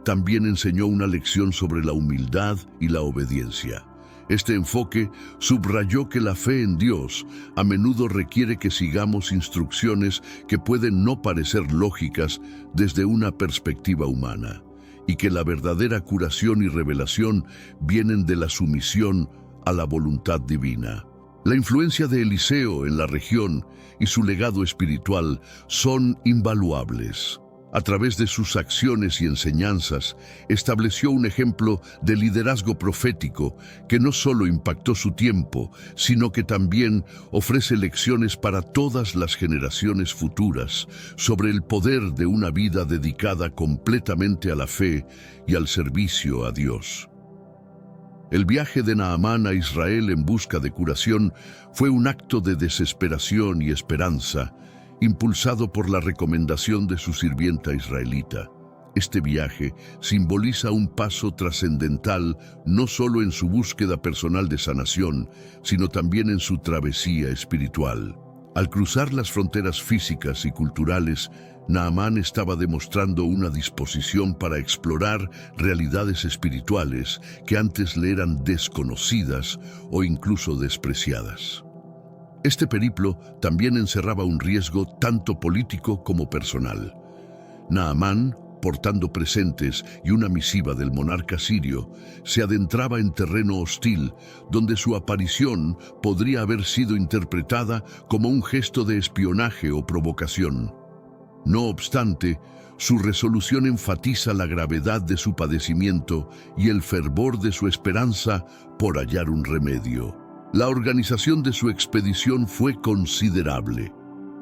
también enseñó una lección sobre la humildad y la obediencia. Este enfoque subrayó que la fe en Dios a menudo requiere que sigamos instrucciones que pueden no parecer lógicas desde una perspectiva humana, y que la verdadera curación y revelación vienen de la sumisión a la voluntad divina. La influencia de Eliseo en la región y su legado espiritual son invaluables. A través de sus acciones y enseñanzas, estableció un ejemplo de liderazgo profético que no solo impactó su tiempo, sino que también ofrece lecciones para todas las generaciones futuras sobre el poder de una vida dedicada completamente a la fe y al servicio a Dios. El viaje de Naamán a Israel en busca de curación fue un acto de desesperación y esperanza, impulsado por la recomendación de su sirvienta israelita. Este viaje simboliza un paso trascendental no solo en su búsqueda personal de sanación, sino también en su travesía espiritual. Al cruzar las fronteras físicas y culturales, Naamán estaba demostrando una disposición para explorar realidades espirituales que antes le eran desconocidas o incluso despreciadas. Este periplo también encerraba un riesgo tanto político como personal. Naamán, portando presentes y una misiva del monarca sirio, se adentraba en terreno hostil, donde su aparición podría haber sido interpretada como un gesto de espionaje o provocación. No obstante, su resolución enfatiza la gravedad de su padecimiento y el fervor de su esperanza por hallar un remedio. La organización de su expedición fue considerable.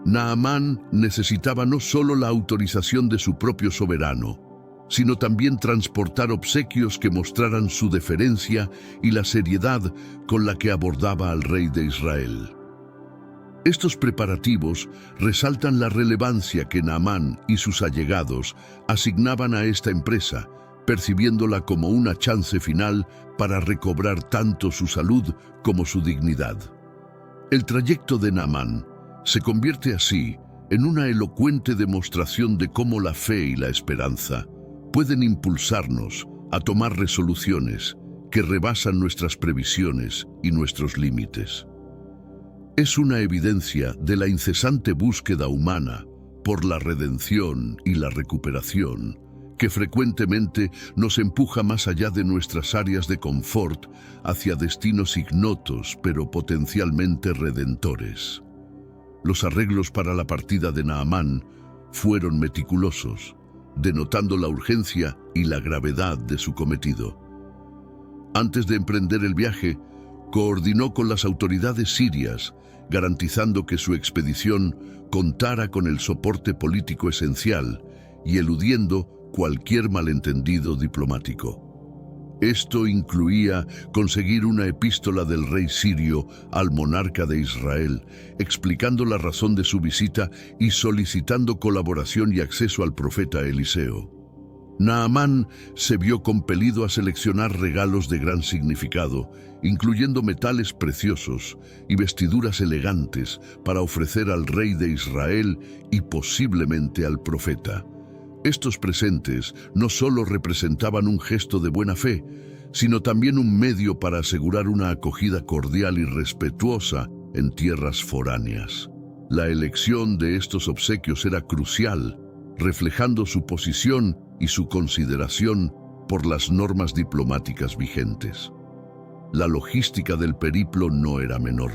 Naamán necesitaba no solo la autorización de su propio soberano, sino también transportar obsequios que mostraran su deferencia y la seriedad con la que abordaba al rey de Israel. Estos preparativos resaltan la relevancia que Naamán y sus allegados asignaban a esta empresa, percibiéndola como una chance final para recobrar tanto su salud como su dignidad. El trayecto de Naamán se convierte así en una elocuente demostración de cómo la fe y la esperanza pueden impulsarnos a tomar resoluciones que rebasan nuestras previsiones y nuestros límites. Es una evidencia de la incesante búsqueda humana por la redención y la recuperación, que frecuentemente nos empuja más allá de nuestras áreas de confort hacia destinos ignotos pero potencialmente redentores. Los arreglos para la partida de Naamán fueron meticulosos, denotando la urgencia y la gravedad de su cometido. Antes de emprender el viaje, coordinó con las autoridades sirias, garantizando que su expedición contara con el soporte político esencial y eludiendo cualquier malentendido diplomático. Esto incluía conseguir una epístola del rey sirio al monarca de Israel, explicando la razón de su visita y solicitando colaboración y acceso al profeta Eliseo. Naamán se vio compelido a seleccionar regalos de gran significado, incluyendo metales preciosos y vestiduras elegantes para ofrecer al rey de Israel y posiblemente al profeta. Estos presentes no solo representaban un gesto de buena fe, sino también un medio para asegurar una acogida cordial y respetuosa en tierras foráneas. La elección de estos obsequios era crucial, reflejando su posición y su consideración por las normas diplomáticas vigentes. La logística del periplo no era menor.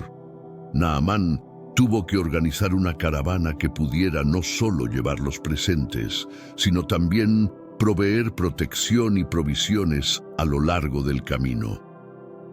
Naamán tuvo que organizar una caravana que pudiera no solo llevar los presentes, sino también proveer protección y provisiones a lo largo del camino.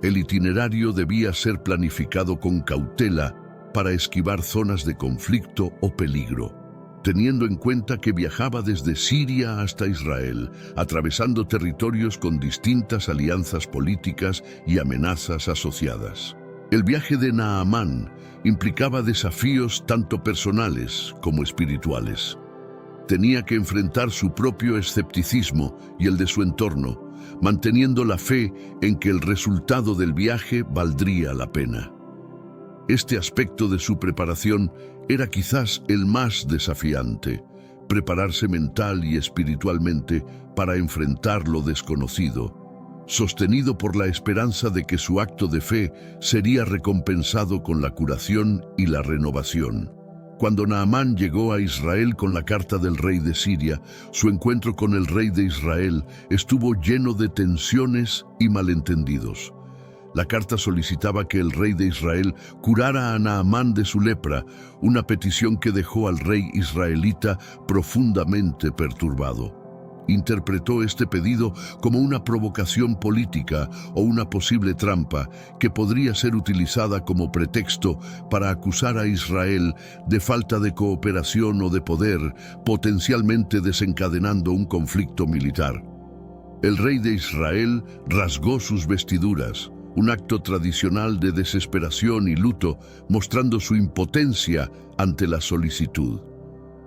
El itinerario debía ser planificado con cautela para esquivar zonas de conflicto o peligro, teniendo en cuenta que viajaba desde Siria hasta Israel, atravesando territorios con distintas alianzas políticas y amenazas asociadas. El viaje de Naamán implicaba desafíos tanto personales como espirituales. Tenía que enfrentar su propio escepticismo y el de su entorno, manteniendo la fe en que el resultado del viaje valdría la pena. Este aspecto de su preparación era quizás el más desafiante: prepararse mental y espiritualmente para enfrentar lo desconocido, sostenido por la esperanza de que su acto de fe sería recompensado con la curación y la renovación. Cuando Naamán llegó a Israel con la carta del rey de Siria, su encuentro con el rey de Israel estuvo lleno de tensiones y malentendidos. La carta solicitaba que el rey de Israel curara a Naamán de su lepra, una petición que dejó al rey israelita profundamente perturbado. Interpretó este pedido como una provocación política o una posible trampa que podría ser utilizada como pretexto para acusar a Israel de falta de cooperación o de poder, potencialmente desencadenando un conflicto militar. El rey de Israel rasgó sus vestiduras, un acto tradicional de desesperación y luto, mostrando su impotencia ante la solicitud.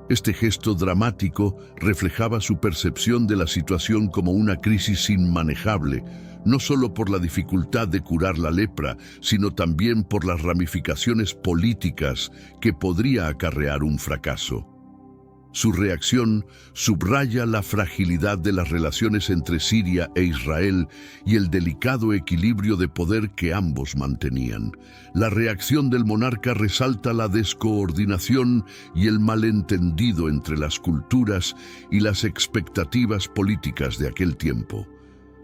Este gesto dramático reflejaba su percepción de la situación como una crisis inmanejable, no solo por la dificultad de curar la lepra, sino también por las ramificaciones políticas que podría acarrear un fracaso. Su reacción subraya la fragilidad de las relaciones entre Siria e Israel y el delicado equilibrio de poder que ambos mantenían. La reacción del monarca resalta la descoordinación y el malentendido entre las culturas y las expectativas políticas de aquel tiempo.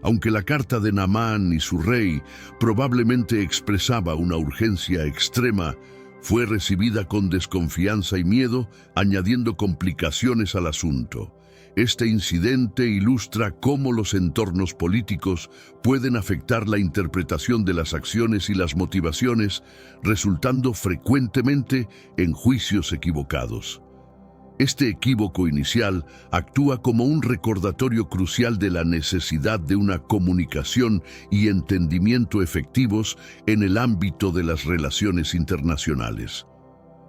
Aunque la carta de Naamán y su rey probablemente expresaba una urgencia extrema, fue recibida con desconfianza y miedo, añadiendo complicaciones al asunto. Este incidente ilustra cómo los entornos políticos pueden afectar la interpretación de las acciones y las motivaciones, resultando frecuentemente en juicios equivocados. Este equívoco inicial actúa como un recordatorio crucial de la necesidad de una comunicación y entendimiento efectivos en el ámbito de las relaciones internacionales.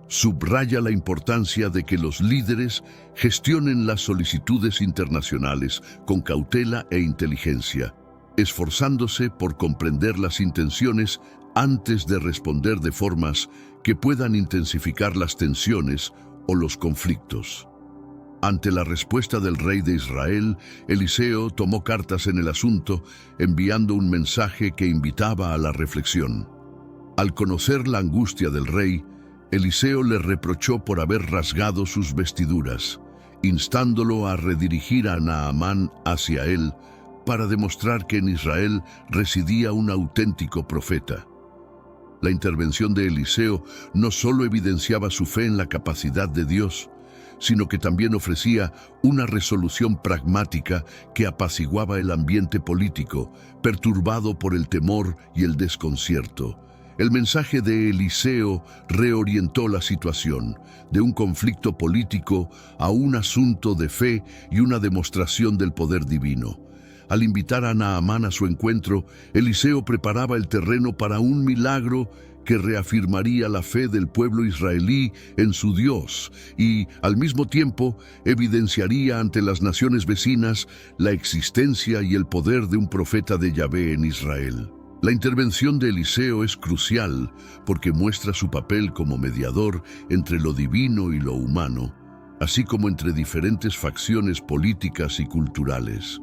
Subraya la importancia de que los líderes gestionen las solicitudes internacionales con cautela e inteligencia, esforzándose por comprender las intenciones antes de responder de formas que puedan intensificar las tensiones o los conflictos. Ante la respuesta del rey de Israel, Eliseo tomó cartas en el asunto, enviando un mensaje que invitaba a la reflexión. Al conocer la angustia del rey, Eliseo le reprochó por haber rasgado sus vestiduras, instándolo a redirigir a Naamán hacia él para demostrar que en Israel residía un auténtico profeta. La intervención de Eliseo no solo evidenciaba su fe en la capacidad de Dios, sino que también ofrecía una resolución pragmática que apaciguaba el ambiente político, perturbado por el temor y el desconcierto. El mensaje de Eliseo reorientó la situación, de un conflicto político a un asunto de fe y una demostración del poder divino. Al invitar a Naamán a su encuentro, Eliseo preparaba el terreno para un milagro que reafirmaría la fe del pueblo israelí en su Dios y, al mismo tiempo, evidenciaría ante las naciones vecinas la existencia y el poder de un profeta de Yahvé en Israel. La intervención de Eliseo es crucial porque muestra su papel como mediador entre lo divino y lo humano, así como entre diferentes facciones políticas y culturales.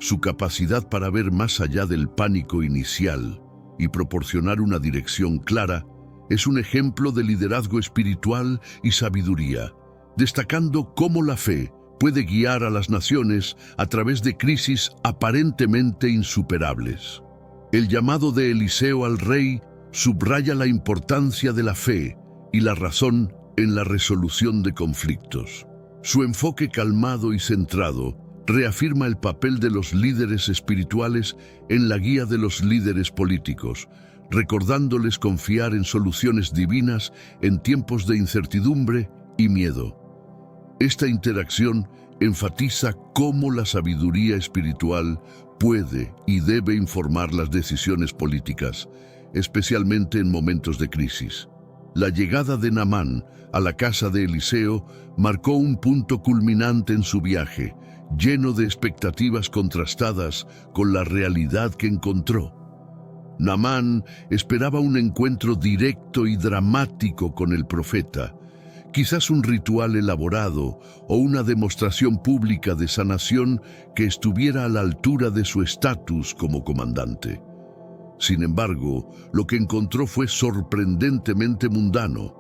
Su capacidad para ver más allá del pánico inicial y proporcionar una dirección clara es un ejemplo de liderazgo espiritual y sabiduría, destacando cómo la fe puede guiar a las naciones a través de crisis aparentemente insuperables. El llamado de Eliseo al rey subraya la importancia de la fe y la razón en la resolución de conflictos. Su enfoque calmado y centrado reafirma el papel de los líderes espirituales en la guía de los líderes políticos, recordándoles confiar en soluciones divinas en tiempos de incertidumbre y miedo. Esta interacción enfatiza cómo la sabiduría espiritual puede y debe informar las decisiones políticas, especialmente en momentos de crisis. La llegada de Naamán a la casa de Eliseo marcó un punto culminante en su viaje, lleno de expectativas contrastadas con la realidad que encontró. Naamán esperaba un encuentro directo y dramático con el profeta, quizás un ritual elaborado o una demostración pública de sanación que estuviera a la altura de su estatus como comandante. Sin embargo, lo que encontró fue sorprendentemente mundano.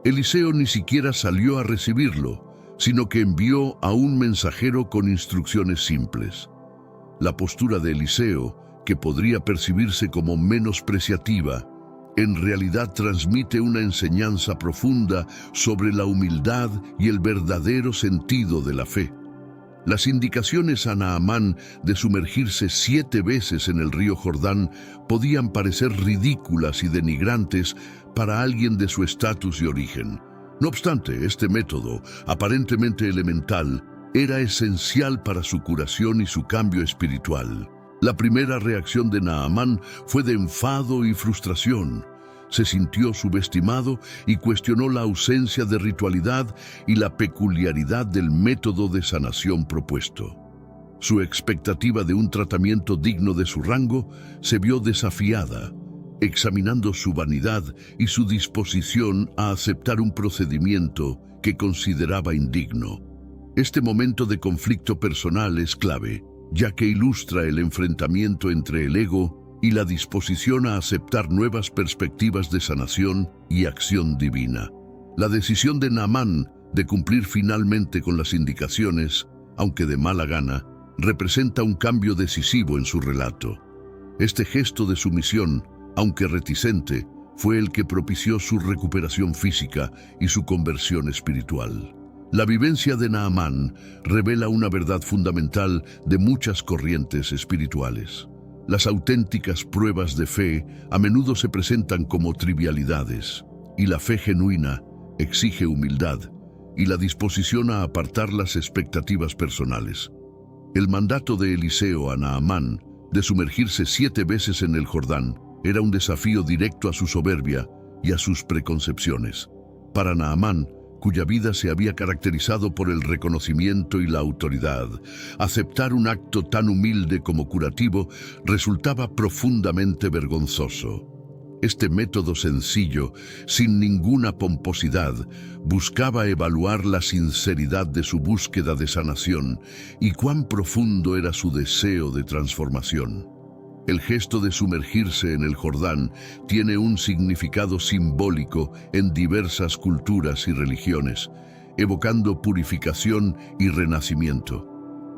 Eliseo ni siquiera salió a recibirlo, sino que envió a un mensajero con instrucciones simples. La postura de Eliseo, que podría percibirse como menospreciativa, en realidad transmite una enseñanza profunda sobre la humildad y el verdadero sentido de la fe. Las indicaciones a Naamán de sumergirse 7 veces en el río Jordán podían parecer ridículas y denigrantes para alguien de su estatus y origen. No obstante, este método, aparentemente elemental, era esencial para su curación y su cambio espiritual. La primera reacción de Naamán fue de enfado y frustración. Se sintió subestimado y cuestionó la ausencia de ritualidad y la peculiaridad del método de sanación propuesto. Su expectativa de un tratamiento digno de su rango se vio desafiada, examinando su vanidad y su disposición a aceptar un procedimiento que consideraba indigno. Este momento de conflicto personal es clave, ya que ilustra el enfrentamiento entre el ego y la disposición a aceptar nuevas perspectivas de sanación y acción divina. La decisión de Naamán de cumplir finalmente con las indicaciones, aunque de mala gana, representa un cambio decisivo en su relato. Este gesto de sumisión, aunque reticente, fue el que propició su recuperación física y su conversión espiritual. La vivencia de Naamán revela una verdad fundamental de muchas corrientes espirituales. Las auténticas pruebas de fe a menudo se presentan como trivialidades, y la fe genuina exige humildad y la disposición a apartar las expectativas personales. El mandato de Eliseo a Naamán de sumergirse 7 veces en el Jordán era un desafío directo a su soberbia y a sus preconcepciones. Para Naamán, cuya vida se había caracterizado por el reconocimiento y la autoridad, aceptar un acto tan humilde como curativo resultaba profundamente vergonzoso. Este método sencillo, sin ninguna pomposidad, buscaba evaluar la sinceridad de su búsqueda de sanación y cuán profundo era su deseo de transformación. El gesto de sumergirse en el Jordán tiene un significado simbólico en diversas culturas y religiones, evocando purificación y renacimiento.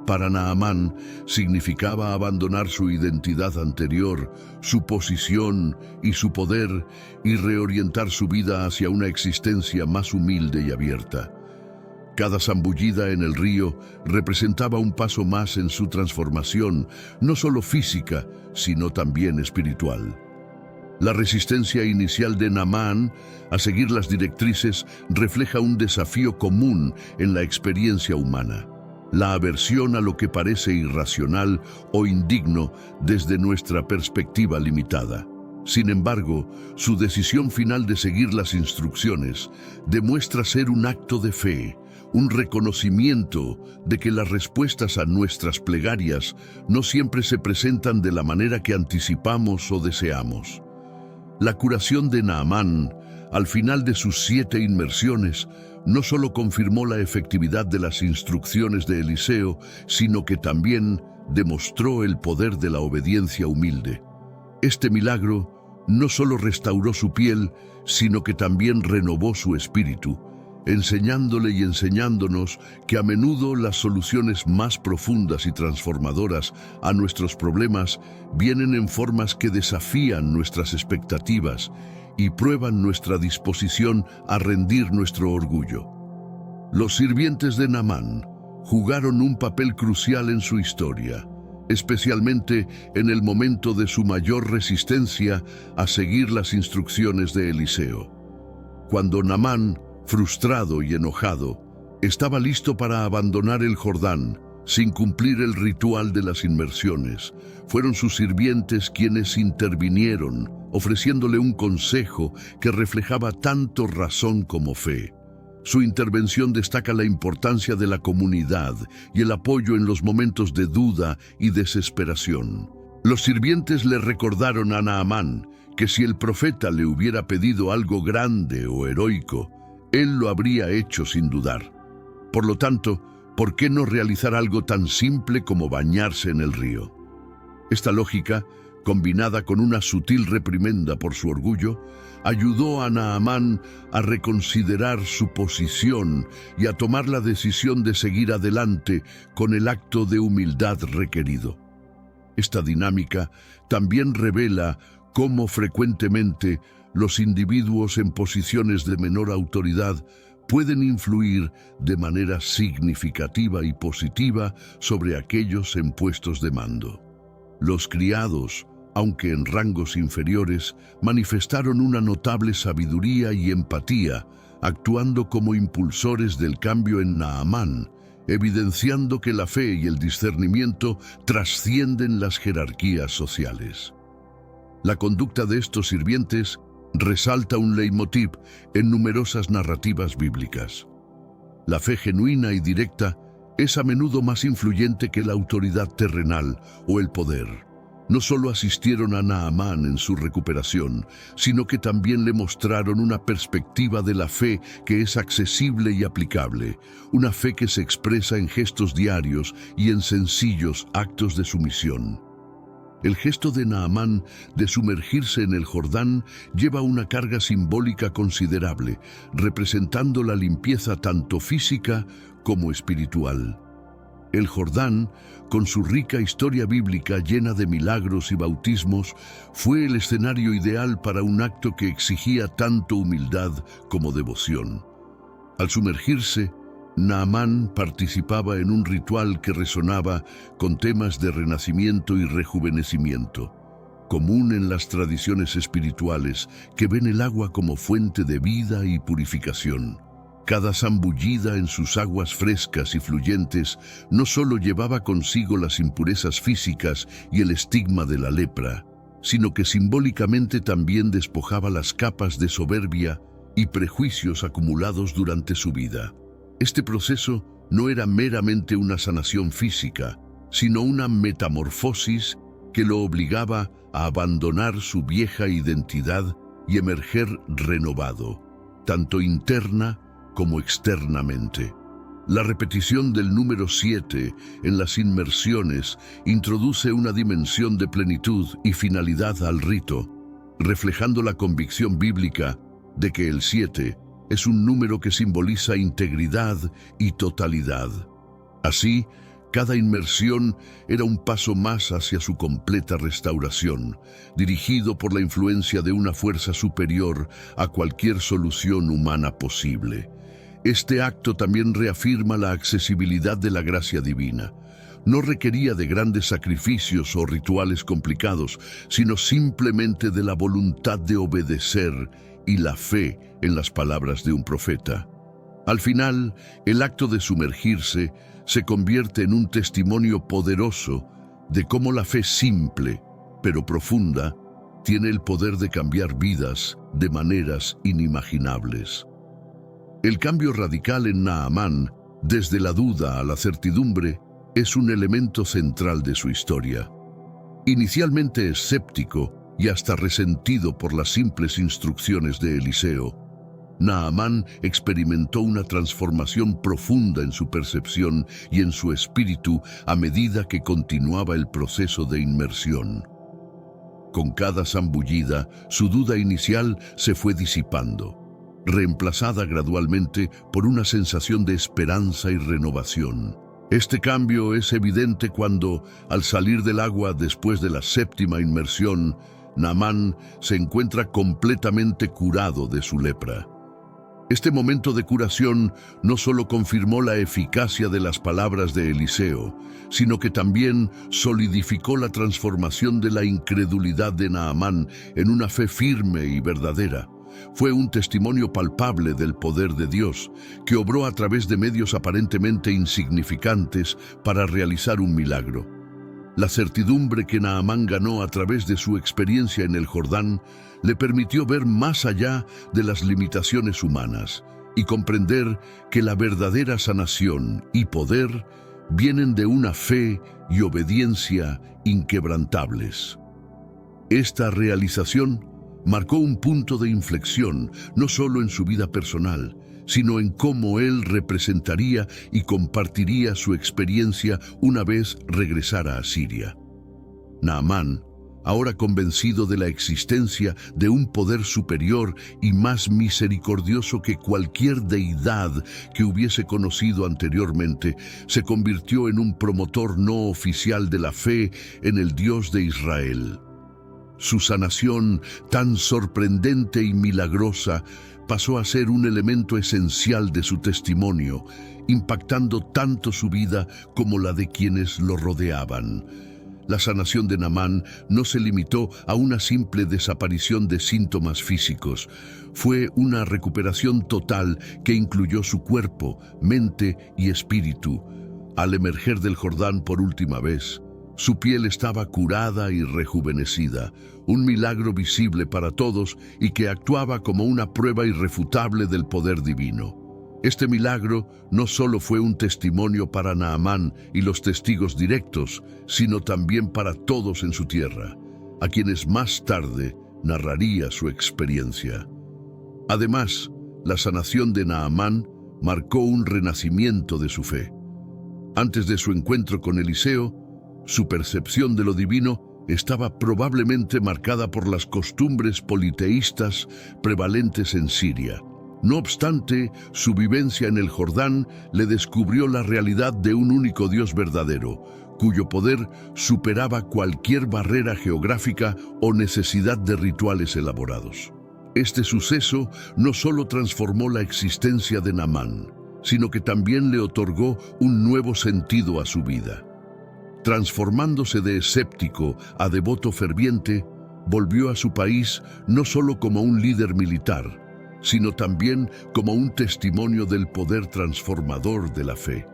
Para Naamán significaba abandonar su identidad anterior, su posición y su poder, y reorientar su vida hacia una existencia más humilde y abierta. Cada zambullida en el río representaba un paso más en su transformación, no solo física, sino también espiritual. La resistencia inicial de Naamán a seguir las directrices refleja un desafío común en la experiencia humana: la aversión a lo que parece irracional o indigno desde nuestra perspectiva limitada. Sin embargo, su decisión final de seguir las instrucciones demuestra ser un acto de fe, un reconocimiento de que las respuestas a nuestras plegarias no siempre se presentan de la manera que anticipamos o deseamos. La curación de Naamán, al final de sus 7 inmersiones, no solo confirmó la efectividad de las instrucciones de Eliseo, sino que también demostró el poder de la obediencia humilde. Este milagro no solo restauró su piel, sino que también renovó su espíritu, enseñándole y enseñándonos que a menudo las soluciones más profundas y transformadoras a nuestros problemas vienen en formas que desafían nuestras expectativas y prueban nuestra disposición a rendir nuestro orgullo. Los sirvientes de Naamán jugaron un papel crucial en su historia, especialmente en el momento de su mayor resistencia a seguir las instrucciones de Eliseo. Cuando Naamán, frustrado y enojado, estaba listo para abandonar el Jordán sin cumplir el ritual de las inmersiones, fueron sus sirvientes quienes intervinieron, ofreciéndole un consejo que reflejaba tanto razón como fe. Su intervención destaca la importancia de la comunidad y el apoyo en los momentos de duda y desesperación. Los sirvientes le recordaron a Naamán que si el profeta le hubiera pedido algo grande o heroico, él lo habría hecho sin dudar. Por lo tanto, ¿por qué no realizar algo tan simple como bañarse en el río? Esta lógica, combinada con una sutil reprimenda por su orgullo, ayudó a Naamán a reconsiderar su posición y a tomar la decisión de seguir adelante con el acto de humildad requerido. Esta dinámica también revela cómo frecuentemente los individuos en posiciones de menor autoridad pueden influir de manera significativa y positiva sobre aquellos en puestos de mando. Los criados, aunque en rangos inferiores, manifestaron una notable sabiduría y empatía, actuando como impulsores del cambio en Naamán, evidenciando que la fe y el discernimiento trascienden las jerarquías sociales. La conducta de estos sirvientes resalta un leitmotiv en numerosas narrativas bíblicas. La fe genuina y directa es a menudo más influyente que la autoridad terrenal o el poder. No solo asistieron a Naamán en su recuperación, sino que también le mostraron una perspectiva de la fe que es accesible y aplicable, una fe que se expresa en gestos diarios y en sencillos actos de sumisión. El gesto de Naamán de sumergirse en el Jordán lleva una carga simbólica considerable, representando la limpieza tanto física como espiritual. El Jordán, con su rica historia bíblica llena de milagros y bautismos, fue el escenario ideal para un acto que exigía tanto humildad como devoción. Al sumergirse, Naamán participaba en un ritual que resonaba con temas de renacimiento y rejuvenecimiento, común en las tradiciones espirituales que ven el agua como fuente de vida y purificación. Cada zambullida en sus aguas frescas y fluyentes no solo llevaba consigo las impurezas físicas y el estigma de la lepra, sino que simbólicamente también despojaba las capas de soberbia y prejuicios acumulados durante su vida. Este proceso no era meramente una sanación física, sino una metamorfosis que lo obligaba a abandonar su vieja identidad y emerger renovado, tanto interna como externamente. La repetición del número 7 en las inmersiones introduce una dimensión de plenitud y finalidad al rito, reflejando la convicción bíblica de que el 7 es un número que simboliza integridad y totalidad. Así, cada inmersión era un paso más hacia su completa restauración, dirigido por la influencia de una fuerza superior a cualquier solución humana posible. Este acto también reafirma la accesibilidad de la gracia divina. no requería de grandes sacrificios o rituales complicados, sino simplemente de la voluntad de obedecer y la fe en las palabras de un profeta. Al final, el acto de sumergirse se convierte en un testimonio poderoso de cómo la fe simple, pero profunda, tiene el poder de cambiar vidas de maneras inimaginables. El cambio radical en Naamán, desde la duda a la certidumbre, es un elemento central de su historia. Inicialmente escéptico y hasta resentido por las simples instrucciones de Eliseo, Naamán experimentó una transformación profunda en su percepción y en su espíritu a medida que continuaba el proceso de inmersión. Con cada zambullida, su duda inicial se fue disipando, reemplazada gradualmente por una sensación de esperanza y renovación. Este cambio es evidente cuando, al salir del agua después de la séptima inmersión, Naamán se encuentra completamente curado de su lepra. Este momento de curación no solo confirmó la eficacia de las palabras de Eliseo, sino que también solidificó la transformación de la incredulidad de Naamán en una fe firme y verdadera. Fue un testimonio palpable del poder de Dios, que obró a través de medios aparentemente insignificantes para realizar un milagro. La certidumbre que Naamán ganó a través de su experiencia en el Jordán le permitió ver más allá de las limitaciones humanas y comprender que la verdadera sanación y poder vienen de una fe y obediencia inquebrantables. Esta realización marcó un punto de inflexión no solo en su vida personal, sino en cómo él representaría y compartiría su experiencia una vez regresara a Siria. Naamán, ahora convencido de la existencia de un poder superior y más misericordioso que cualquier deidad que hubiese conocido anteriormente, se convirtió en un promotor no oficial de la fe en el Dios de Israel. Su sanación, tan sorprendente y milagrosa, pasó a ser un elemento esencial de su testimonio, impactando tanto su vida como la de quienes lo rodeaban. La sanación de Naamán no se limitó a una simple desaparición de síntomas físicos. Fue una recuperación total que incluyó su cuerpo, mente y espíritu. Al emerger del Jordán por última vez, su piel estaba curada y rejuvenecida, un milagro visible para todos y que actuaba como una prueba irrefutable del poder divino. Este milagro no solo fue un testimonio para Naamán y los testigos directos, sino también para todos en su tierra, a quienes más tarde narraría su experiencia. Además, la sanación de Naamán marcó un renacimiento de su fe. Antes de su encuentro con Eliseo, su percepción de lo divino estaba probablemente marcada por las costumbres politeístas prevalentes en Siria. No obstante, su vivencia en el Jordán le descubrió la realidad de un único Dios verdadero, cuyo poder superaba cualquier barrera geográfica o necesidad de rituales elaborados. Este suceso no solo transformó la existencia de Naamán, sino que también le otorgó un nuevo sentido a su vida. Transformándose de escéptico a devoto ferviente, volvió a su país no solo como un líder militar, sino también como un testimonio del poder transformador de la fe.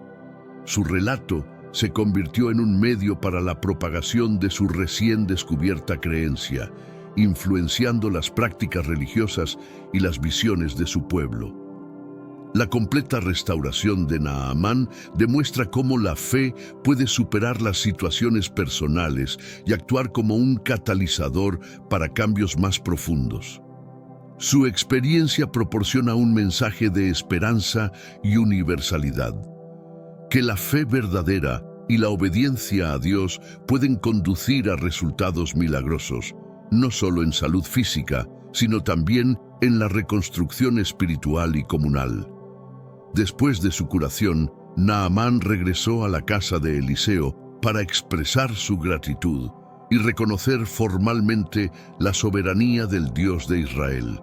Su relato se convirtió en un medio para la propagación de su recién descubierta creencia, influenciando las prácticas religiosas y las visiones de su pueblo. La completa restauración de Naamán demuestra cómo la fe puede superar las situaciones personales y actuar como un catalizador para cambios más profundos. Su experiencia proporciona un mensaje de esperanza y universalidad. Que la fe verdadera y la obediencia a Dios pueden conducir a resultados milagrosos, no solo en salud física, sino también en la reconstrucción espiritual y comunal. Después de su curación, Naamán regresó a la casa de Eliseo para expresar su gratitud y reconocer formalmente la soberanía del Dios de Israel.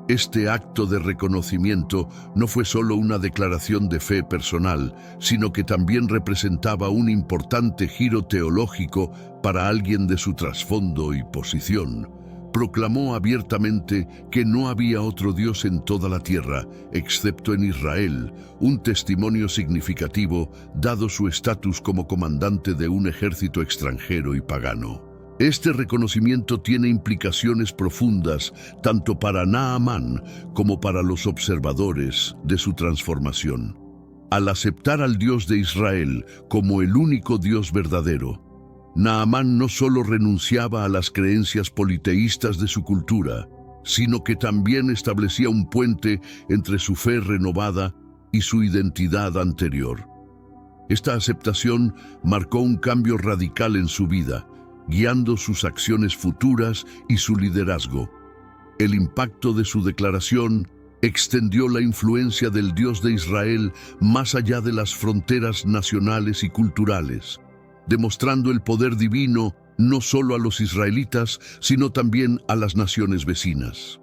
Este acto de reconocimiento no fue solo una declaración de fe personal, sino que también representaba un importante giro teológico para alguien de su trasfondo y posición. Proclamó abiertamente que no había otro Dios en toda la tierra, excepto en Israel, un testimonio significativo dado su estatus como comandante de un ejército extranjero y pagano. Este reconocimiento tiene implicaciones profundas tanto para Naamán como para los observadores de su transformación. Al aceptar al Dios de Israel como el único Dios verdadero, Naamán no solo renunciaba a las creencias politeístas de su cultura, sino que también establecía un puente entre su fe renovada y su identidad anterior. Esta aceptación marcó un cambio radical en su vida, guiando sus acciones futuras y su liderazgo. El impacto de su declaración extendió la influencia del Dios de Israel más allá de las fronteras nacionales y culturales, demostrando el poder divino no solo a los israelitas, sino también a las naciones vecinas.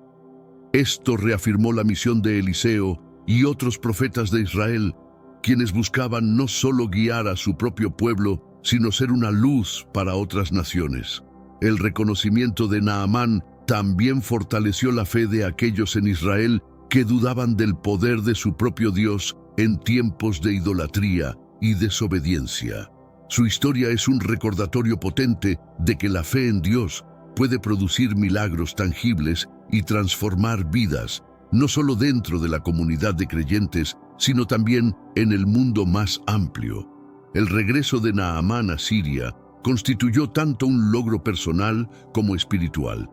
Esto reafirmó la misión de Eliseo y otros profetas de Israel, quienes buscaban no solo guiar a su propio pueblo, sino ser una luz para otras naciones. El reconocimiento de Naamán también fortaleció la fe de aquellos en Israel que dudaban del poder de su propio Dios en tiempos de idolatría y desobediencia. Su historia es un recordatorio potente de que la fe en Dios puede producir milagros tangibles y transformar vidas, no solo dentro de la comunidad de creyentes, sino también en el mundo más amplio. El regreso de Naamán a Siria constituyó tanto un logro personal como espiritual.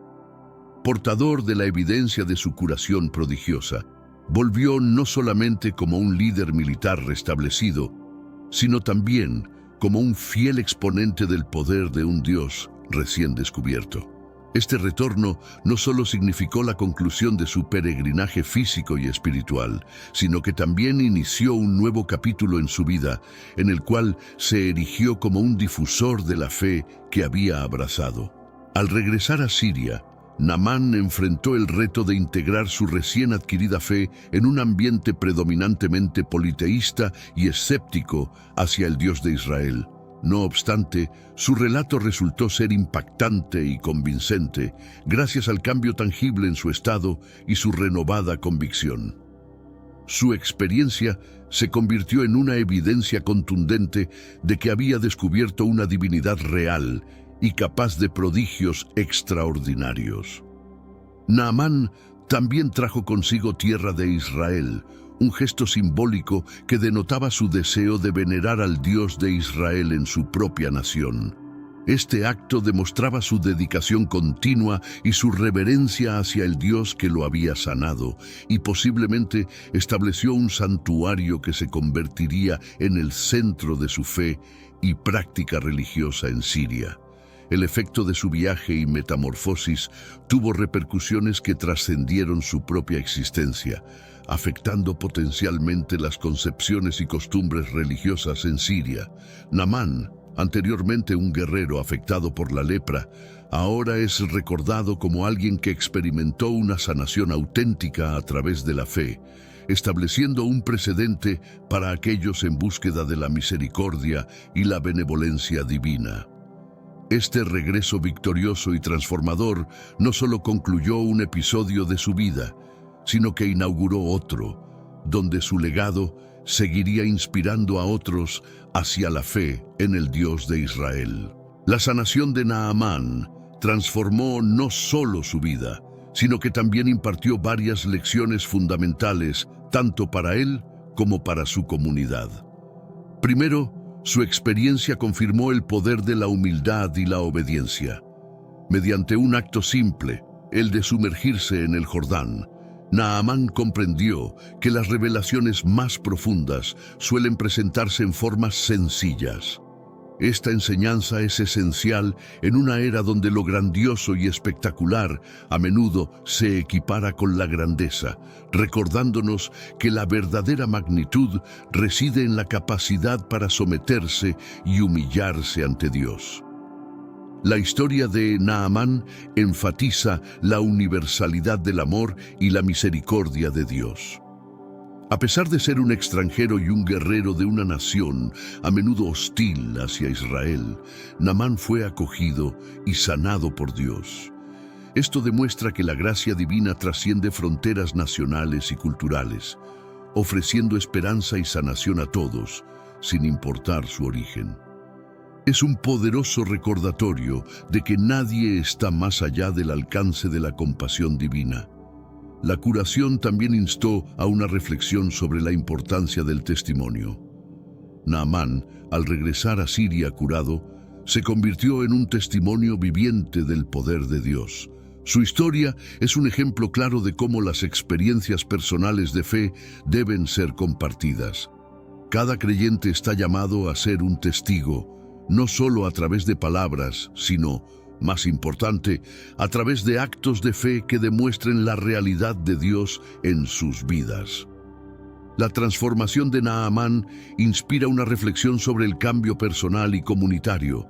Portador de la evidencia de su curación prodigiosa, volvió no solamente como un líder militar restablecido, sino también como un fiel exponente del poder de un Dios recién descubierto. Este retorno no solo significó la conclusión de su peregrinaje físico y espiritual, sino que también inició un nuevo capítulo en su vida, en el cual se erigió como un difusor de la fe que había abrazado. Al regresar a Siria, Naamán enfrentó el reto de integrar su recién adquirida fe en un ambiente predominantemente politeísta y escéptico hacia el Dios de Israel. No obstante, su relato resultó ser impactante y convincente gracias al cambio tangible en su estado y su renovada convicción. Su experiencia se convirtió en una evidencia contundente de que había descubierto una divinidad real y capaz de prodigios extraordinarios. Naamán también trajo consigo tierra de Israel, un gesto simbólico que denotaba su deseo de venerar al Dios de Israel en su propia nación. Este acto demostraba su dedicación continua y su reverencia hacia el Dios que lo había sanado, y posiblemente estableció un santuario que se convertiría en el centro de su fe y práctica religiosa en Siria. El efecto de su viaje y metamorfosis tuvo repercusiones que trascendieron su propia existencia, afectando potencialmente las concepciones y costumbres religiosas en Siria. Naamán, anteriormente un guerrero afectado por la lepra, ahora es recordado como alguien que experimentó una sanación auténtica a través de la fe, estableciendo un precedente para aquellos en búsqueda de la misericordia y la benevolencia divina. Este regreso victorioso y transformador no solo concluyó un episodio de su vida, sino que inauguró otro, donde su legado seguiría inspirando a otros hacia la fe en el Dios de Israel. La sanación de Naamán transformó no solo su vida, sino que también impartió varias lecciones fundamentales, tanto para él como para su comunidad. Primero, su experiencia confirmó el poder de la humildad y la obediencia. Mediante un acto simple, el de sumergirse en el Jordán, Naamán comprendió que las revelaciones más profundas suelen presentarse en formas sencillas. Esta enseñanza es esencial en una era donde lo grandioso y espectacular a menudo se equipara con la grandeza, recordándonos que la verdadera magnitud reside en la capacidad para someterse y humillarse ante Dios. La historia de Naamán enfatiza la universalidad del amor y la misericordia de Dios. A pesar de ser un extranjero y un guerrero de una nación a menudo hostil hacia Israel, Naamán fue acogido y sanado por Dios. Esto demuestra que la gracia divina trasciende fronteras nacionales y culturales, ofreciendo esperanza y sanación a todos, sin importar su origen. Es un poderoso recordatorio de que nadie está más allá del alcance de la compasión divina. La curación también instó a una reflexión sobre la importancia del testimonio. Naamán, al regresar a Siria curado, se convirtió en un testimonio viviente del poder de Dios. Su historia es un ejemplo claro de cómo las experiencias personales de fe deben ser compartidas. Cada creyente está llamado a ser un testigo, no solo a través de palabras, sino, más importante, a través de actos de fe que demuestren la realidad de Dios en sus vidas. La transformación de Naamán inspira una reflexión sobre el cambio personal y comunitario.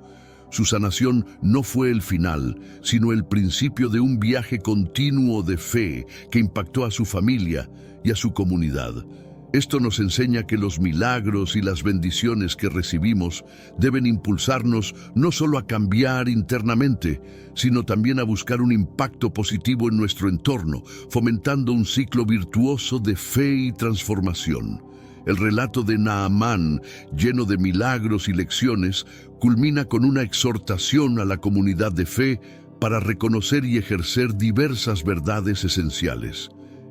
Su sanación no fue el final, sino el principio de un viaje continuo de fe que impactó a su familia y a su comunidad. Esto nos enseña que los milagros y las bendiciones que recibimos deben impulsarnos no solo a cambiar internamente, sino también a buscar un impacto positivo en nuestro entorno, fomentando un ciclo virtuoso de fe y transformación. El relato de Naamán, lleno de milagros y lecciones, culmina con una exhortación a la comunidad de fe para reconocer y ejercer diversas verdades esenciales.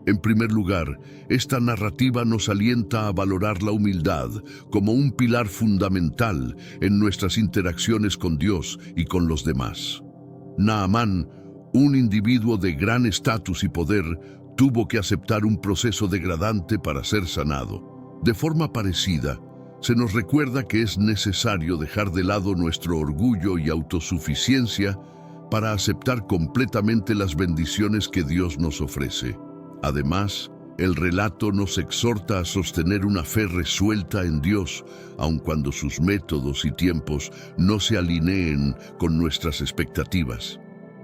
En primer lugar, esta narrativa nos alienta a valorar la humildad como un pilar fundamental en nuestras interacciones con Dios y con los demás. Naamán, un individuo de gran estatus y poder, tuvo que aceptar un proceso degradante para ser sanado. De forma parecida, se nos recuerda que es necesario dejar de lado nuestro orgullo y autosuficiencia para aceptar completamente las bendiciones que Dios nos ofrece. Además, el relato nos exhorta a sostener una fe resuelta en Dios, aun cuando sus métodos y tiempos no se alineen con nuestras expectativas.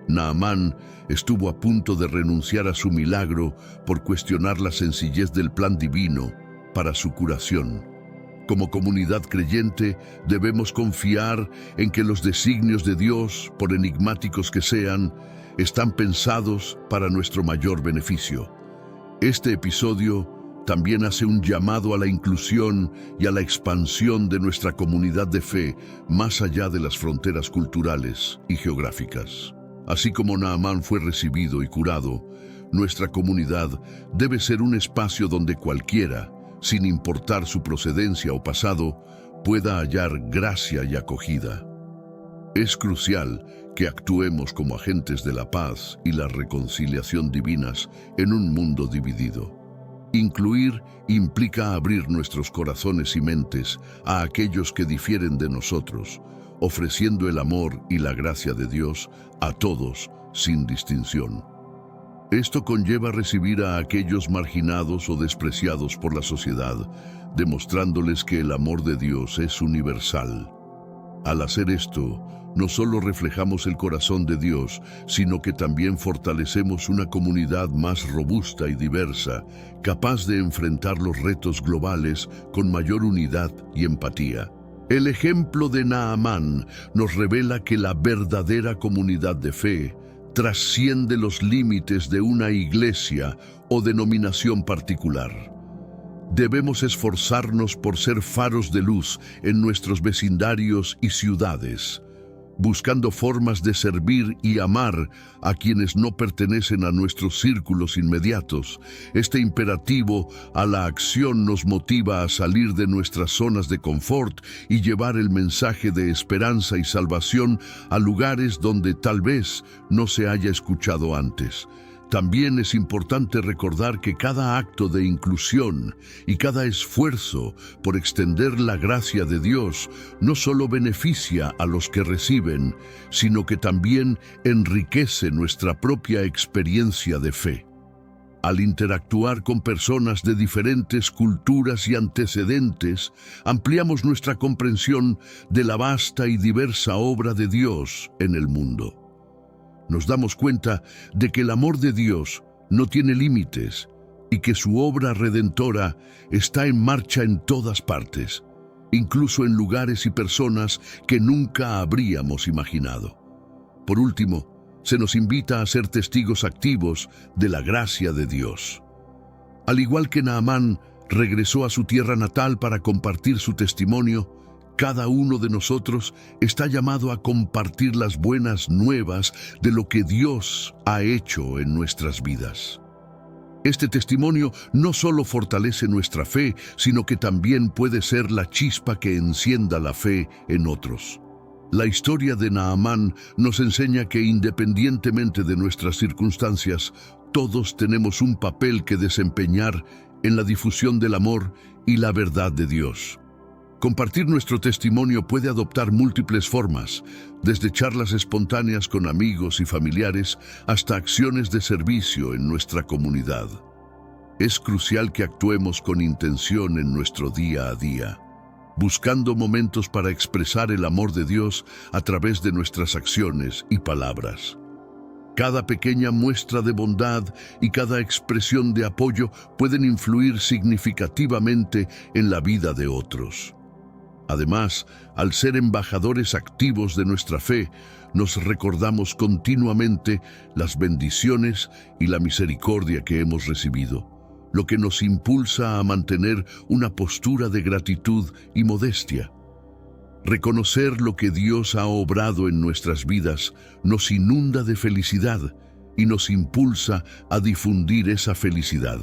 Naamán estuvo a punto de renunciar a su milagro por cuestionar la sencillez del plan divino para su curación. Como comunidad creyente, debemos confiar en que los designios de Dios, por enigmáticos que sean, están pensados para nuestro mayor beneficio. Este episodio también hace un llamado a la inclusión y a la expansión de nuestra comunidad de fe más allá de las fronteras culturales y geográficas. Así como Naamán fue recibido y curado, nuestra comunidad debe ser un espacio donde cualquiera, sin importar su procedencia o pasado, pueda hallar gracia y acogida. Es crucial que actuemos como agentes de la paz y la reconciliación divinas en un mundo dividido. Incluir implica abrir nuestros corazones y mentes a aquellos que difieren de nosotros, ofreciendo el amor y la gracia de Dios a todos sin distinción. Esto conlleva recibir a aquellos marginados o despreciados por la sociedad, demostrándoles que el amor de Dios es universal. Al hacer esto, no solo reflejamos el corazón de Dios, sino que también fortalecemos una comunidad más robusta y diversa, capaz de enfrentar los retos globales con mayor unidad y empatía. El ejemplo de Naamán nos revela que la verdadera comunidad de fe trasciende los límites de una iglesia o denominación particular. Debemos esforzarnos por ser faros de luz en nuestros vecindarios y ciudades, buscando formas de servir y amar a quienes no pertenecen a nuestros círculos inmediatos. Este imperativo a la acción nos motiva a salir de nuestras zonas de confort y llevar el mensaje de esperanza y salvación a lugares donde tal vez no se haya escuchado antes. También es importante recordar que cada acto de inclusión y cada esfuerzo por extender la gracia de Dios no solo beneficia a los que reciben, sino que también enriquece nuestra propia experiencia de fe. Al interactuar con personas de diferentes culturas y antecedentes, ampliamos nuestra comprensión de la vasta y diversa obra de Dios en el mundo. Nos damos cuenta de que el amor de Dios no tiene límites y que su obra redentora está en marcha en todas partes, incluso en lugares y personas que nunca habríamos imaginado. Por último, se nos invita a ser testigos activos de la gracia de Dios. Al igual que Naamán regresó a su tierra natal para compartir su testimonio, cada uno de nosotros está llamado a compartir las buenas nuevas de lo que Dios ha hecho en nuestras vidas. Este testimonio no solo fortalece nuestra fe, sino que también puede ser la chispa que encienda la fe en otros. La historia de Naamán nos enseña que independientemente de nuestras circunstancias, todos tenemos un papel que desempeñar en la difusión del amor y la verdad de Dios. Compartir nuestro testimonio puede adoptar múltiples formas, desde charlas espontáneas con amigos y familiares hasta acciones de servicio en nuestra comunidad. Es crucial que actuemos con intención en nuestro día a día, buscando momentos para expresar el amor de Dios a través de nuestras acciones y palabras. Cada pequeña muestra de bondad y cada expresión de apoyo pueden influir significativamente en la vida de otros. Además, al ser embajadores activos de nuestra fe, nos recordamos continuamente las bendiciones y la misericordia que hemos recibido, lo que nos impulsa a mantener una postura de gratitud y modestia. Reconocer lo que Dios ha obrado en nuestras vidas nos inunda de felicidad y nos impulsa a difundir esa felicidad.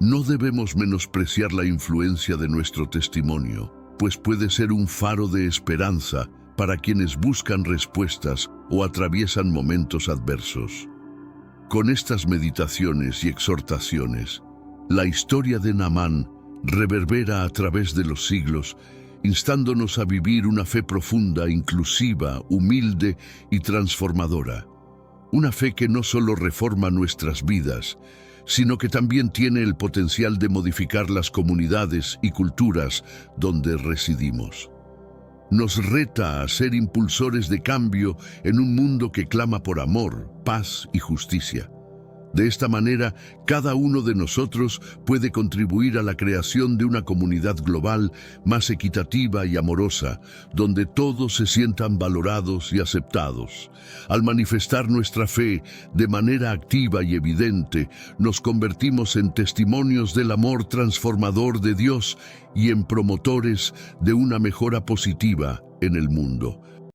No debemos menospreciar la influencia de nuestro testimonio, pues puede ser un faro de esperanza para quienes buscan respuestas o atraviesan momentos adversos. Con estas meditaciones y exhortaciones, la historia de Naamán reverbera a través de los siglos, instándonos a vivir una fe profunda, inclusiva, humilde y transformadora. Una fe que no solo reforma nuestras vidas, sino que también tiene el potencial de modificar las comunidades y culturas donde residimos. Nos reta a ser impulsores de cambio en un mundo que clama por amor, paz y justicia. De esta manera, cada uno de nosotros puede contribuir a la creación de una comunidad global más equitativa y amorosa, donde todos se sientan valorados y aceptados. Al manifestar nuestra fe de manera activa y evidente, nos convertimos en testimonios del amor transformador de Dios y en promotores de una mejora positiva en el mundo.